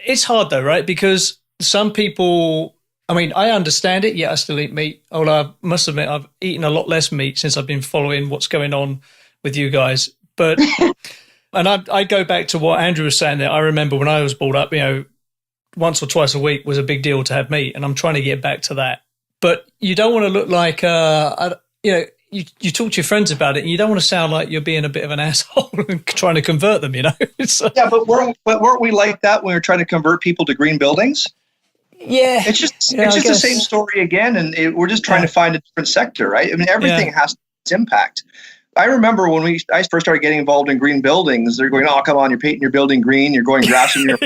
it's hard though, right? Because some people, I understand it, yet I still eat meat. Although I must admit, I've eaten a lot less meat since I've been following what's going on with you guys. But, and I go back to what Andrew was saying there. I remember when I was brought up, once or twice a week was a big deal to have meat, and I'm trying to get back to that. But you don't want to look like, you talk to your friends about it, and you don't want to sound like you're being a bit of an asshole and trying to convert them, So, yeah, but weren't we like that when we were trying to convert people to green buildings? Yeah. It's just the same story again, and we're just trying to find a different sector, right? Everything has its impact. I remember when I first started getting involved in green buildings, they're going, oh, come on, you're painting your building green, you're going grass in your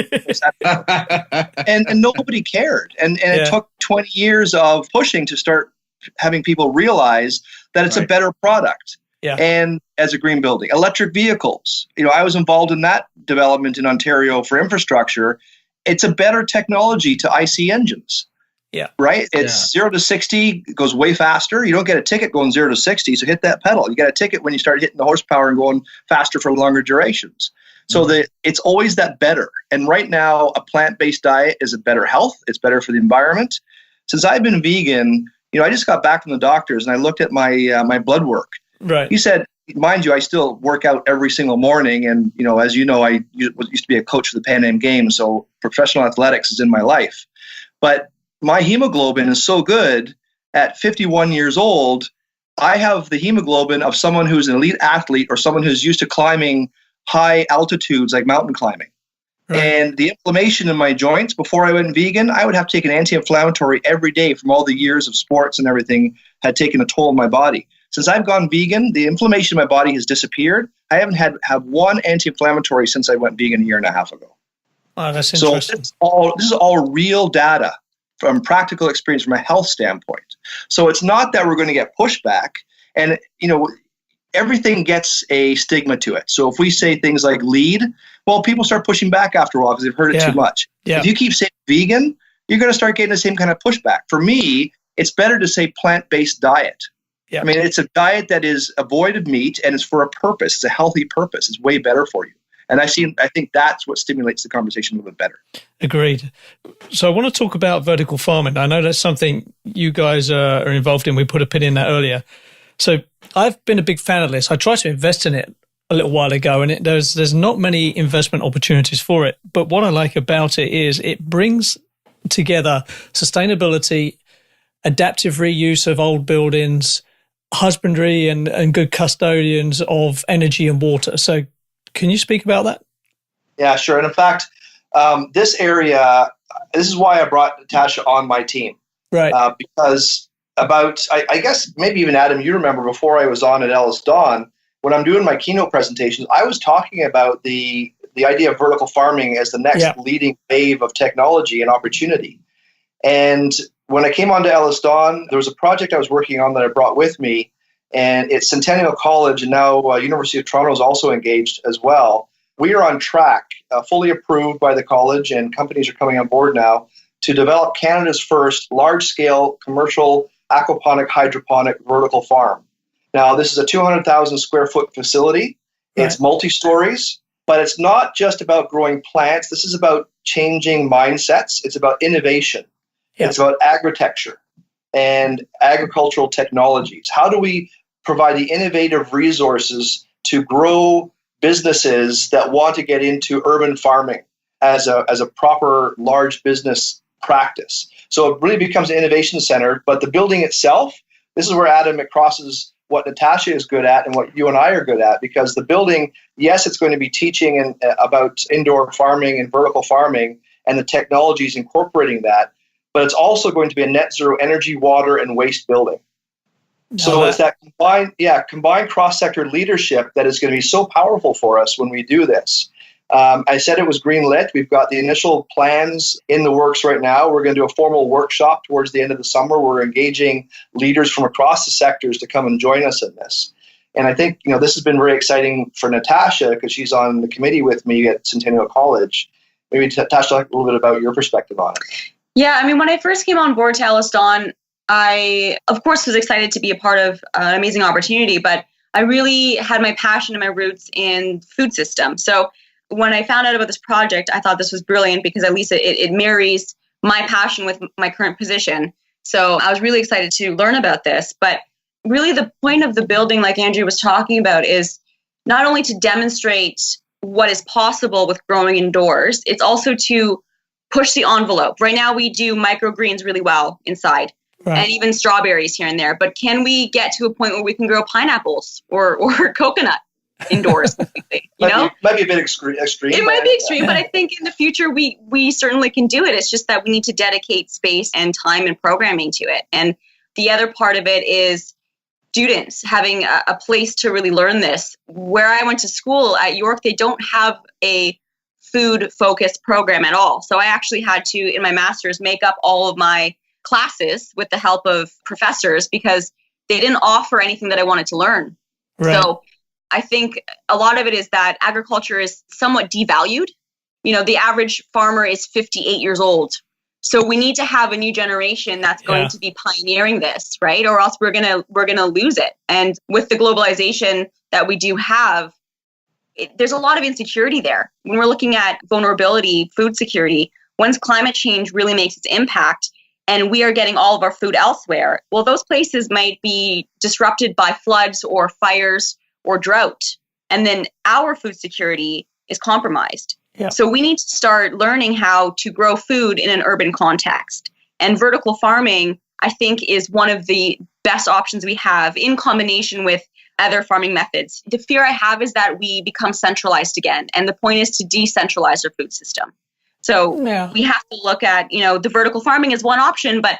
and nobody cared. And it took 20 years of pushing to start having people realize that it's a better product. Yeah. And as a green building, electric vehicles, I was involved in that development in Ontario for infrastructure. It's a better technology to IC engines. Yeah. Right? It's 0 to 60, it goes way faster. You don't get a ticket going 0 to 60, so hit that pedal. You get a ticket when you start hitting the horsepower and going faster for longer durations. So it's always that better. And right now, a plant-based diet is a better health. It's better for the environment. Since I've been vegan, I just got back from the doctors and I looked at my blood work. Right. He said, mind you, I still work out every single morning. And, as you know, I used to be a coach for the Pan Am Games. So professional athletics is in my life. But my hemoglobin is so good at 51 years old. I have the hemoglobin of someone who's an elite athlete or someone who's used to climbing high altitudes like mountain climbing. Right. And the inflammation in my joints before I went vegan, I would have to take an anti-inflammatory every day from all the years of sports and everything had taken a toll on my body. Since I've gone vegan, the inflammation in my body has disappeared. I haven't had one anti-inflammatory since I went vegan a year and a half ago. Oh, that's interesting. So this is all real data from practical experience from a health standpoint. So it's not that we're going to get pushback. And, everything gets a stigma to it. So if we say things like lead, well, people start pushing back after a while because they've heard it too much. Yeah. If you keep saying vegan, you're going to start getting the same kind of pushback. For me, it's better to say plant-based diet. Yeah. I mean, it's a diet that is void of meat and it's for a purpose. It's a healthy purpose. It's way better for you. And I think that's what stimulates the conversation a little bit better. Agreed. So I want to talk about vertical farming. I know that's something you guys are involved in. We put a pin in that earlier. So I've been a big fan of this. I tried to invest in it a little while ago, and there's not many investment opportunities for it. But what I like about it is it brings together sustainability, adaptive reuse of old buildings, husbandry, and good custodians of energy and water. So can you speak about that? Yeah, sure. And in fact, this is why I brought Natasha on my team. Right. Because I guess maybe even Adam, you remember before I was on at Ellis Don, when I'm doing my keynote presentations, I was talking about the idea of vertical farming as the next leading wave of technology and opportunity. And when I came on to Ellis Don, there was a project I was working on that I brought with me, and it's Centennial College, and now University of Toronto is also engaged as well. We are on track, fully approved by the college, and companies are coming on board now to develop Canada's first large-scale commercial aquaponic hydroponic vertical farm. Now, this is a 200,000 square foot facility. It's multi-stories, but it's not just about growing plants. This is about changing mindsets. It's about innovation. Yeah. It's about agritecture and agricultural technologies. How do we provide the innovative resources to grow businesses that want to get into urban farming as a proper large business practice? So it really becomes an innovation center, but the building itself, this is where Adam, it crosses what Natasha is good at and what you and I are good at, because the building, yes, it's going to be teaching about indoor farming and vertical farming and the technologies incorporating that, but it's also going to be a net zero energy, water, and waste building. So it's that combined cross-sector leadership that is going to be so powerful for us when we do this. I said it was green lit. We've got the initial plans in the works right now. We're going to do a formal workshop towards the end of the summer. We're engaging leaders from across the sectors to come and join us in this. And I think, this has been very exciting for Natasha because she's on the committee with me at Centennial College. Maybe Natasha, talk a little bit about your perspective on it. Yeah, I mean, when I first came on board to Ellis Don, I, of course, was excited to be a part of an amazing opportunity, but I really had my passion and my roots in food system. So when I found out about this project, I thought this was brilliant because at least it marries my passion with my current position. So I was really excited to learn about this. But really the point of the building, like Andrew was talking about, is not only to demonstrate what is possible with growing indoors, it's also to push the envelope. Right now we do microgreens really well inside. Right. And even strawberries here and there. But can we get to a point where we can grow pineapples or coconut indoors completely? Might be a bit extreme. It might be extreme, but I think in the future we certainly can do it. It's just that we need to dedicate space and time and programming to it. And the other part of it is students having a place to really learn this. Where I went to school at York, they don't have a food-focused program at all. So I actually had to, in my master's, make up all of my classes with the help of professors because they didn't offer anything that I wanted to learn. Right. So I think a lot of it is that agriculture is somewhat devalued. The average farmer is 58 years old. So we need to have a new generation that's going to be pioneering this, right? Or else we're gonna lose it. And with the globalization that we do have, there's a lot of insecurity there. When we're looking at vulnerability, food security, once climate change really makes its impact, and we are getting all of our food elsewhere, well, those places might be disrupted by floods or fires or drought. And then our food security is compromised. Yeah. So we need to start learning how to grow food in an urban context. And vertical farming, I think, is one of the best options we have in combination with other farming methods. The fear I have is that we become centralized again. And the point is to decentralize our food system. So we have to look at, the vertical farming is one option, but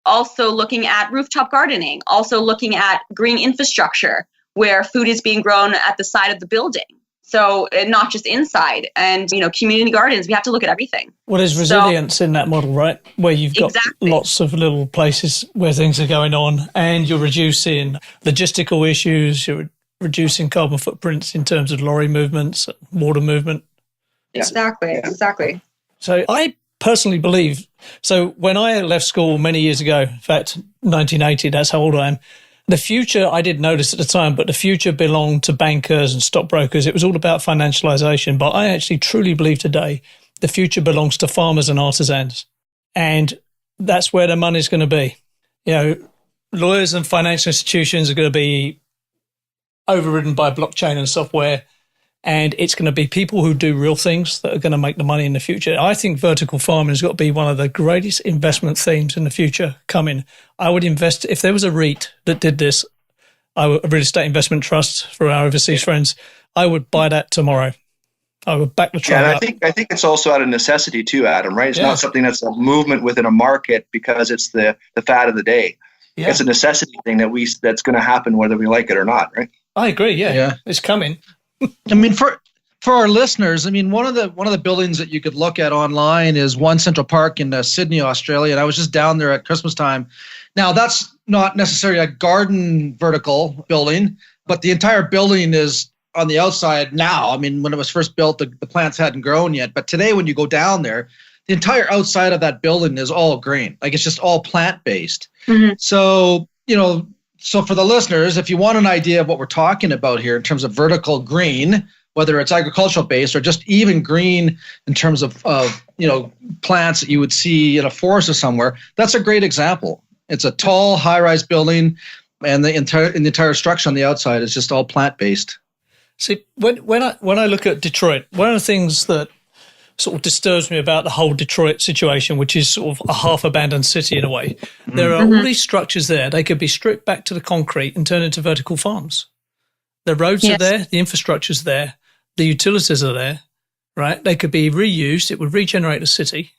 also looking at rooftop gardening, also looking at green infrastructure where food is being grown at the side of the building. So not just inside, and, community gardens, we have to look at everything. Well, there's resilience in that model, right? Where you've got lots of little places where things are going on and you're reducing logistical issues, you're reducing carbon footprints in terms of lorry movements, water movement. Exactly. So I personally believe, so when I left school many years ago, in fact, 1980, that's how old I am, the future, I didn't notice at the time, but the future belonged to bankers and stockbrokers. It was all about financialization. But I actually truly believe today the future belongs to farmers and artisans. And that's where the money's going to be. Lawyers and financial institutions are going to be overridden by blockchain and software. And it's going to be people who do real things that are going to make the money in the future. I think vertical farming has got to be one of the greatest investment themes in the future coming. I would invest, if there was a REIT that did this, a real estate investment trust for our overseas friends, I would buy that tomorrow. I would back the trend up. I think it's also out of necessity too, Adam, right? It's not something that's a movement within a market because it's the fad of the day. Yeah. It's a necessity thing that's going to happen whether we like it or not, right? I agree, yeah. It's coming. I mean, for our listeners, I mean, one of the buildings that you could look at online is One Central Park in Sydney, Australia. And I was just down there at Christmas time. Now, that's not necessarily a garden vertical building, but the entire building is on the outside now. I mean, when it was first built, the plants hadn't grown yet. But today, when you go down there, the entire outside of that building is all green. Like, it's just all plant-based. Mm-hmm. So, so for the listeners, if you want an idea of what we're talking about here in terms of vertical green, whether it's agricultural based or just even green in terms of plants that you would see in a forest or somewhere, that's a great example. It's a tall, high-rise building, and the entire structure on the outside is just all plant-based. See, when I look at Detroit, one of the things that sort of disturbs me about the whole Detroit situation, which is sort of a half-abandoned city in a way. There are all these structures there. They could be stripped back to the concrete and turned into vertical farms. The roads are there, the infrastructure's there, the utilities are there, right? They could be reused. It would regenerate the city.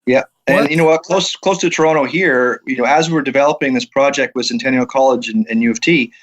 Yeah, and you know what? Close to Toronto here, as we're developing this project with Centennial College and U of T,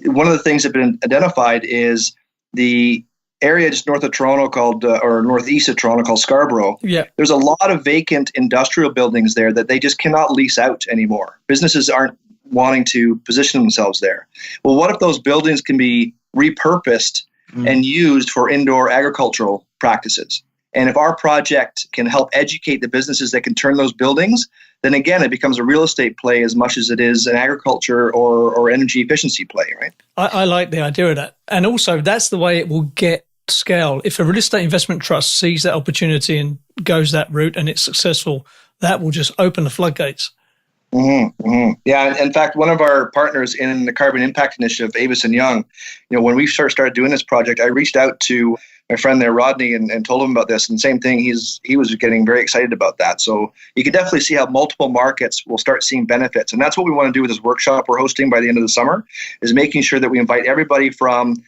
one of the things that have been identified is the area just north of Toronto or northeast of Toronto called Scarborough. Yeah. There's a lot of vacant industrial buildings there that they just cannot lease out anymore. Businesses aren't wanting to position themselves there. Well, what if those buildings can be repurposed and used for indoor agricultural practices? And if our project can help educate the businesses that can turn those buildings, then again, it becomes a real estate play as much as it is an agriculture or energy efficiency play, right? I like the idea of that. And also, that's the way it will get scale. If a real estate investment trust sees that opportunity and goes that route and it's successful, that will just open the floodgates. Mm-hmm, mm-hmm. Yeah, in fact, one of our partners in the Carbon Impact Initiative, Avis and Young, when we started doing this project, I reached out to my friend there, Rodney, and told him about this. And same thing, he was getting very excited about that. So you can definitely see how multiple markets will start seeing benefits. And that's what we want to do with this workshop we're hosting by the end of the summer, is making sure that we invite everybody from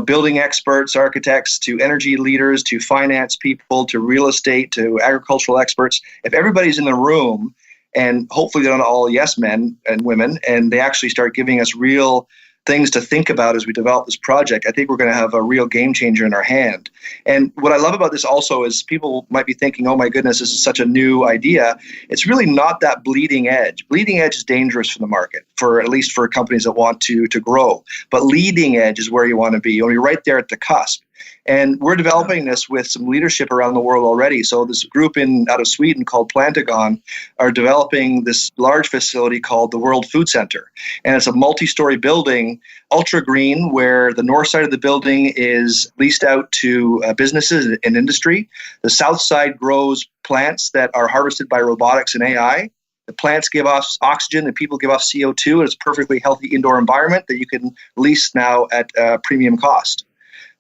building experts, architects, to energy leaders, to finance people, to real estate, to agricultural experts. If everybody's in the room, and hopefully they're not all yes men and women, and they actually start giving us real things to think about as we develop this project, I think we're going to have a real game changer in our hand. And what I love about this also is people might be thinking, oh my goodness, this is such a new idea. It's really not that bleeding edge. Bleeding edge is dangerous for the market, at least for companies that want to grow. But leading edge is where you want to be. You're right there at the cusp. And we're developing this with some leadership around the world already. So this group out of Sweden called Plantagon are developing this large facility called the World Food Center. And it's a multi-story building, ultra green, where the north side of the building is leased out to businesses and industry. The south side grows plants that are harvested by robotics and AI. The plants give off oxygen and people give off CO2. It's a perfectly healthy indoor environment that you can lease now at premium cost.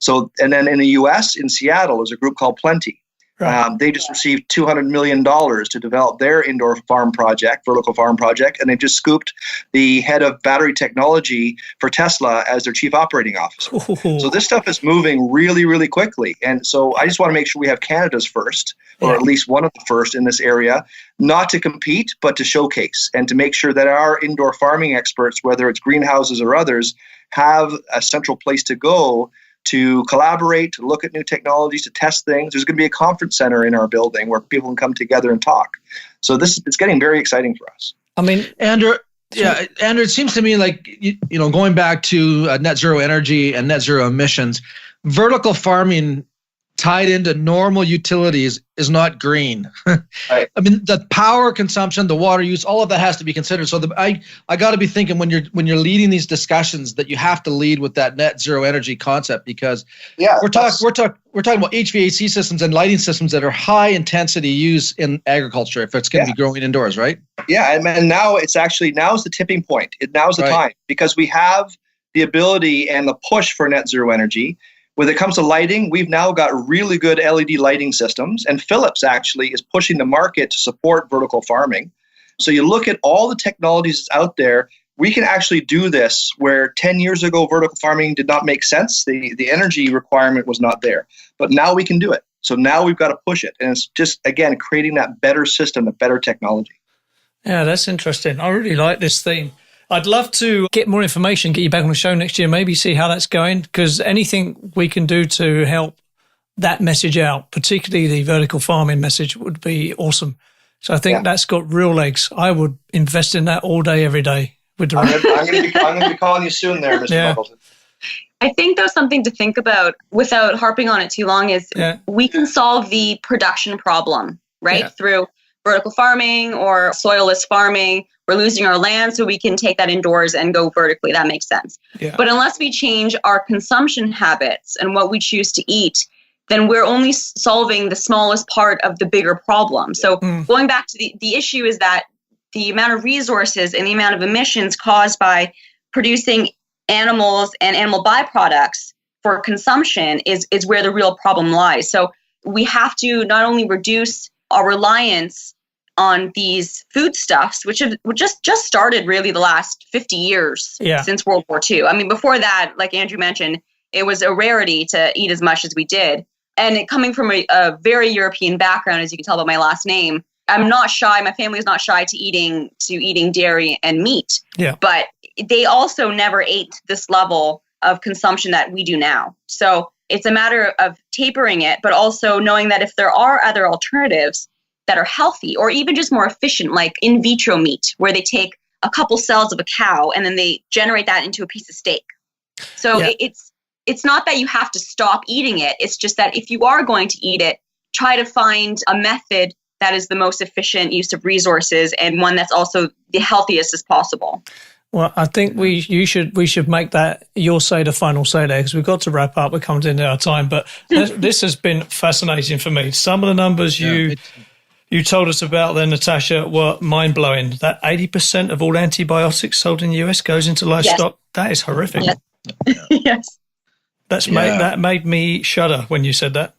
So, and then in the US, in Seattle, there's a group called Plenty. Right. They just received $200 million to develop their indoor farm project, vertical farm project, and they just scooped the head of battery technology for Tesla as their chief operating officer. So this stuff is moving really, really quickly. And so I just want to make sure we have Canada's first, or at least one of the first in this area, not to compete, but to showcase and to make sure that our indoor farming experts, whether it's greenhouses or others, have a central place to go to collaborate, to look at new technologies, to test things. There's going to be a conference center in our building where people can come together and talk. So it's getting very exciting for us. I mean, Andrew, it seems to me like, going back to net zero energy and net zero emissions, vertical farming tied into normal utilities is not green. Right. I mean, the power consumption, the water use, all of that has to be considered. So I got to be thinking when you're leading these discussions that you have to lead with that net zero energy concept, because we're talking about HVAC systems and lighting systems that are high intensity use in agriculture if it's going to be growing indoors, right? Yeah, and now now's the tipping point. Now's the time, because we have the ability and the push for net zero energy. When it comes to lighting, we've now got really good LED lighting systems, and Philips actually is pushing the market to support vertical farming. So you look at all the technologies that's out there, we can actually do this where 10 years ago vertical farming did not make sense. The energy requirement was not there, but now we can do it. So now we've got to push it, and it's just, again, creating that better system, the better technology. Yeah, that's interesting. I really like this theme. I'd love to get more information, get you back on the show next year, maybe see how that's going, because anything we can do to help that message out, particularly the vertical farming message, would be awesome. So I think that's got real legs. I would invest in that all day, every day. I'm going to be calling you soon there, Mr. Muggleton. I think there's something to think about without harping on it too long is we can solve the production problem, right? Through vertical farming or soilless farming. We're losing our land, so we can take that indoors and go vertically. That makes sense. Yeah. But unless we change our consumption habits and what we choose to eat, then we're only solving the smallest part of the bigger problem. So going back to the issue is that the amount of resources and the amount of emissions caused by producing animals and animal byproducts for consumption is where the real problem lies. So we have to not only reduce our reliance on these foodstuffs, which have just started really the last 50 years since World War II. I mean, before that, like Andrew mentioned, it was a rarity to eat as much as we did. And coming from a very European background, as you can tell by my last name, I'm not shy. My family is not shy to eating dairy and meat. Yeah. But they also never ate this level of consumption that we do now. So it's a matter of tapering it, but also knowing that if there are other alternatives that are healthy or even just more efficient, like in vitro meat, where they take a couple cells of a cow and then they generate that into a piece of steak. So it's not that you have to stop eating it. It's just that if you are going to eat it, try to find a method that is the most efficient use of resources and one that's also the healthiest as possible. Well, I think we should make that your say the final say there, because we've got to wrap up. We're coming to the end of our time, but this has been fascinating for me. Some of the numbers you told us about there, Natasha, were mind-blowing. That 80% of all antibiotics sold in the US goes into livestock. That is horrific. Yes. Yes. That made me shudder when you said that.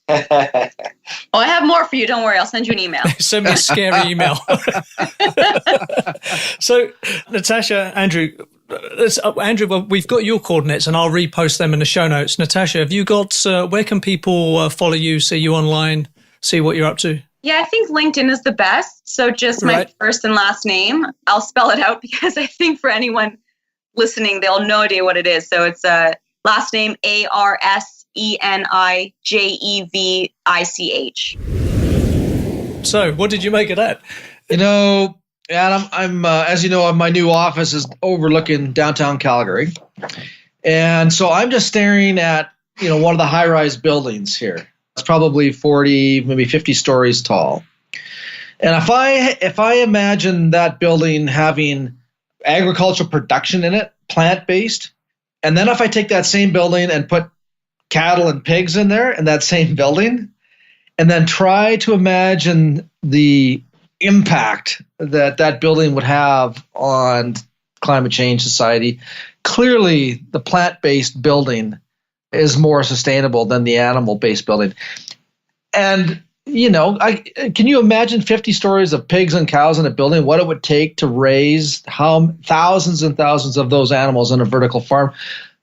Oh, I have more for you. Don't worry. I'll send you an email. Send me a scary email. So, Natasha, Andrew, well, we've got your coordinates and I'll repost them in the show notes. Natasha, have you got, where can people follow you, see you online, see what you're up to? Yeah, I think LinkedIn is the best. So just my first and last name. I'll spell it out because I think for anyone listening, they'll have no idea what it is. So it's last name Arsenijevich. So what did you make of that? Adam, I'm as you know, my new office is overlooking downtown Calgary. And so I'm just staring at, one of the high-rise buildings here. It's probably 40, maybe 50 stories tall. And if I imagine that building having agricultural production in it, plant-based, and then if I take that same building and put cattle and pigs in there in that same building, and then try to imagine the impact that that building would have on climate change society. Clearly, the plant-based building is more sustainable than the animal-based building. And, you know, can you imagine 50 stories of pigs and cows in a building, what it would take to raise thousands and thousands of those animals in a vertical farm?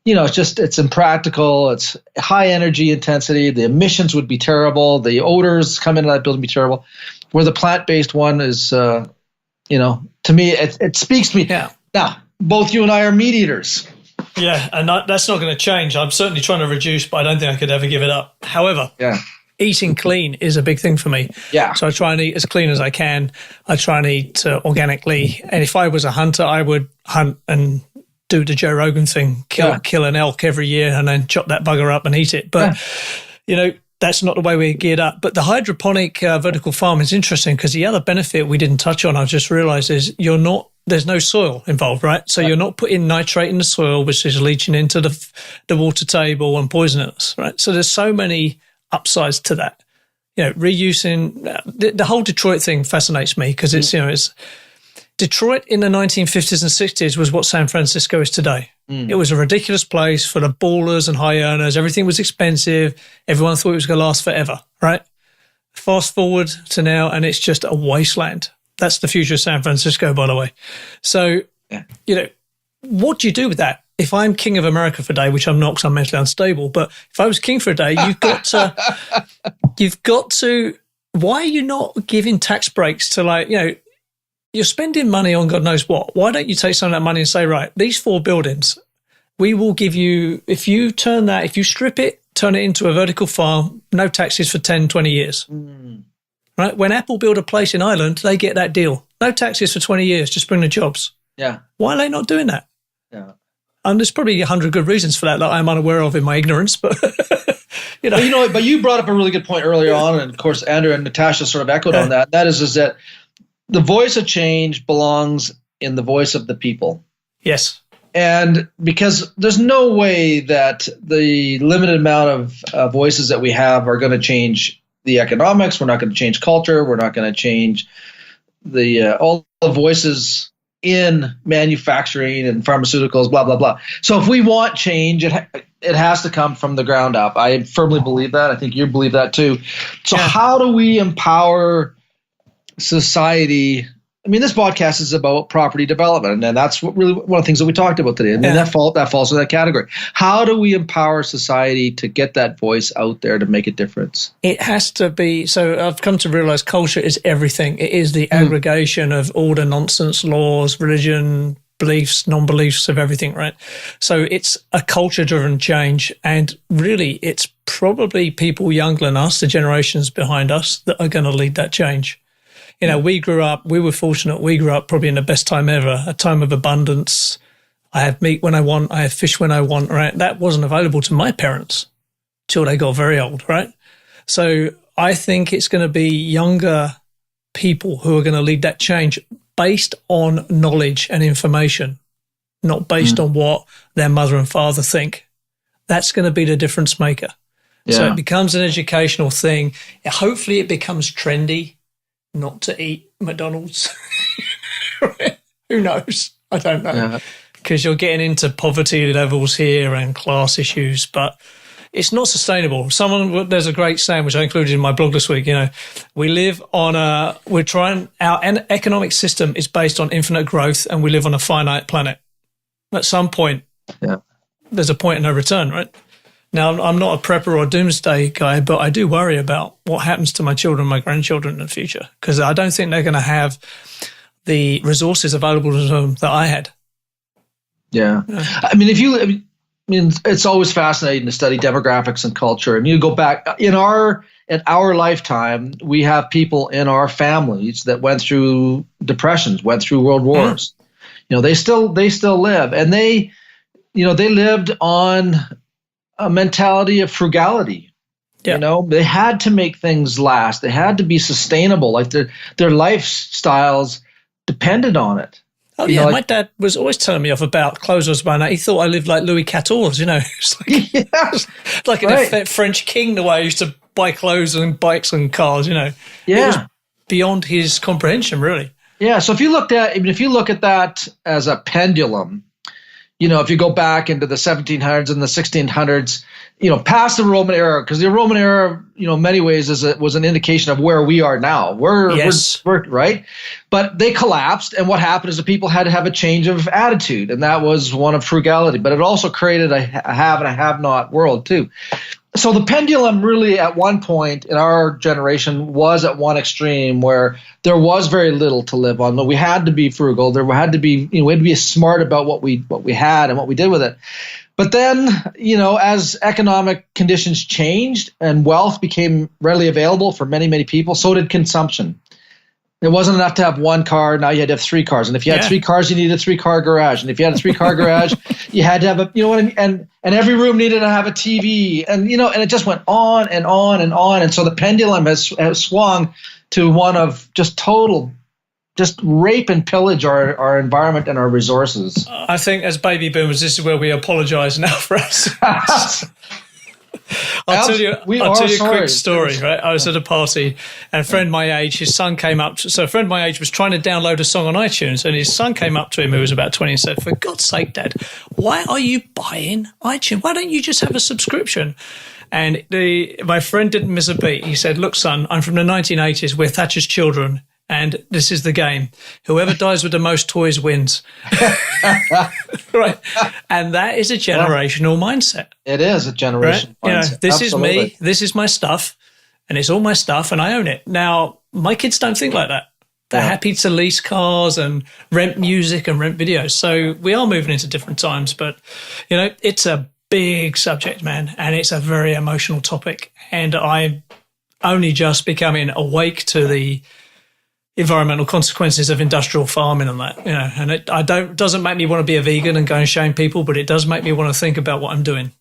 You know, it's impractical. It's high energy intensity. The emissions would be terrible. The odors coming into that building would be terrible. Where the plant-based one is, you know, to me, it speaks to me. Yeah. Now, both you and I are meat eaters. Yeah, and that's not going to change. I'm certainly trying to reduce, but I don't think I could ever give it up. However, eating clean is a big thing for me. Yeah. So I try and eat as clean as I can. I try and eat organically. And if I was a hunter, I would hunt and do the Joe Rogan thing, kill an elk every year and then chop that bugger up and eat it. But, you know, that's not the way we're geared up. But the hydroponic vertical farm is interesting because the other benefit we didn't touch on, I've just realized, is there's no soil involved, right? So you're not putting nitrate in the soil, which is leaching into the water table and poisoning us, right? So there's so many upsides to that. You know, reusing the whole Detroit thing fascinates me because it's, you know, it's Detroit in the 1950s and 60s was what San Francisco is today. It was a ridiculous place full of ballers and high earners. Everything was expensive. Everyone thought it was going to last forever, right? Fast forward to now, and it's just a wasteland. That's the future of San Francisco, by the way. So, you know, what do you do with that? If I'm king of America for a day, which I'm not because I'm mentally unstable, but if I was king for a day, you've got to, why are you not giving tax breaks to, like, you know, you're spending money on God knows what. Why don't you take some of that money and say, right, these 4 buildings, we will give you, if you strip it, turn it into a vertical farm, no taxes for 10, 20 years. Right? When Apple build a place in Ireland, they get that deal. No taxes for 20 years, just bring the jobs. Yeah. Why are they not doing that? Yeah. And there's probably 100 good reasons for that I'm unaware of in my ignorance, but you know. But you brought up a really good point earlier on, and of course Andrew and Natasha sort of echoed on that. That is that the voice of change belongs in the voice of the people. Yes. And because there's no way that the limited amount of voices that we have are going to change the economics. We're not going to change culture. We're not going to change all the voices in manufacturing and pharmaceuticals, blah, blah, blah. So if we want change, it has to come from the ground up. I firmly believe that. I think you believe that too. So how do we empower society? I mean, this podcast is about property development, and that's what really one of the things that we talked about today. I mean, that falls in that category. How do we empower society to get that voice out there to make a difference? It has to be. So I've come to realize culture is everything. It is the aggregation of all the nonsense, laws, religion, beliefs, non-beliefs of everything, right? So it's a culture-driven change, and really it's probably people younger than us, the generations behind us, that are going to lead that change. You know, we were fortunate. We grew up probably in the best time ever, a time of abundance. I have meat when I want. I have fish when I want, right? That wasn't available to my parents till they got very old, right? So I think it's going to be younger people who are going to lead that change based on knowledge and information, not based on what their mother and father think. That's going to be the difference maker. Yeah. So it becomes an educational thing. Hopefully it becomes trendy not to eat McDonald's. Who knows? I don't know. Because you're getting into poverty levels here and class issues, but it's not sustainable. There's a great saying, which I included in my blog this week, you know, our economic system is based on infinite growth, and we live on a finite planet. At some point, there's a point of no return, right? Now, I'm not a prepper or a doomsday guy, but I do worry about what happens to my children, my grandchildren in the future, because I don't think they're going to have the resources available to them that I had. Yeah. I mean, it's always fascinating to study demographics and culture. And you go back in our lifetime, we have people in our families that went through depressions, went through world wars. You know, they still live, and they lived on a mentality of frugality. You know, they had to make things last. They had to be sustainable. Like their lifestyles depended on it. Oh, yeah. My dad was always telling me off about clothes I was buying. He thought I lived like Louis XIV, you know. It's like a French king, the way I used to buy clothes and bikes and cars, you know. Yeah. beyond his comprehension, really. Yeah. So if you look at that as a pendulum, if you go back into the 1700s and the 1600s, past the Roman era, because the Roman era, in many ways was an indication of where we are now. We're right, but they collapsed, and what happened is the people had to have a change of attitude, and that was one of frugality. But it also created a have and a have not world too. So the pendulum really at one point in our generation was at one extreme where there was very little to live on, but we had to be frugal. There had to be, we had to be smart about what we had and what we did with it. But then, as economic conditions changed and wealth became readily available for many, many people, so did consumption. It wasn't enough to have one car. Now you had to have three cars. And if you had three cars, you needed a 3-car garage. And if you had a 3-car garage, you had to have and every room needed to have a TV. And, and it just went on and on and on. And so the pendulum has swung to one of just rape and pillage our environment and our resources. I think as baby boomers, this is where we apologize now for us. I'll tell you a quick story, right? I was at a party and a friend my age, his son came up. So a friend my age was trying to download a song on iTunes and his son came up to him who was about 20 and said, "For God's sake, Dad, why are you buying iTunes? Why don't you just have a subscription?" And my friend didn't miss a beat. He said, "Look, son, I'm from the 1980s. We're Thatcher's children. And this is the game. Whoever dies with the most toys wins." Right. And that is a generational mindset. It is a generational mindset. This is me, this is my stuff, and it's all my stuff, and I own it. Now, my kids don't think like that. They're happy to lease cars and rent music and rent videos. So we are moving into different times, but, it's a big subject, man, and it's a very emotional topic. And I'm only just becoming awake to the environmental consequences of industrial farming and that, and it doesn't make me want to be a vegan and go and shame people, but it does make me want to think about what I'm doing.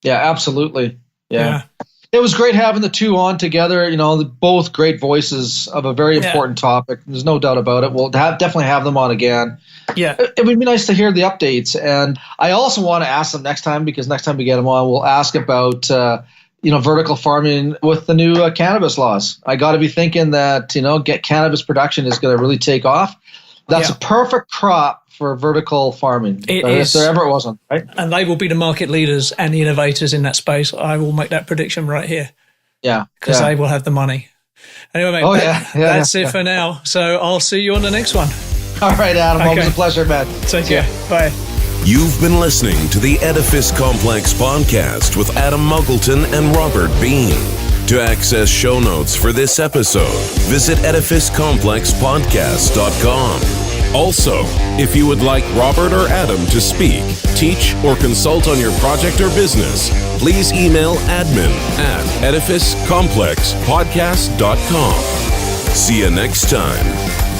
Yeah, absolutely. Yeah. It was great having the two on together, both great voices of a very important topic. There's no doubt about it. We'll definitely have them on again. Yeah. It would be nice to hear the updates. And I also want to ask them next time, because next time we get them on, we'll ask about vertical farming with the new cannabis laws. I got to be thinking that, get cannabis production is going to really take off. That's a perfect crop for vertical farming. It is. If there ever wasn't, right? And they will be the market leaders and the innovators in that space. I will make that prediction right here. Yeah. Because they will have the money. Anyway, mate, that's it for now. So I'll see you on the next one. All right, Adam. Always a pleasure, man. Take care. Bye. You've been listening to the Edifice Complex podcast with Adam Muggleton and Robert Bean. To access show notes for this episode, visit edificecomplexpodcast.com. Also, if you would like Robert or Adam to speak, teach, or consult on your project or business, please email admin@edificecomplexpodcast.com. See you next time.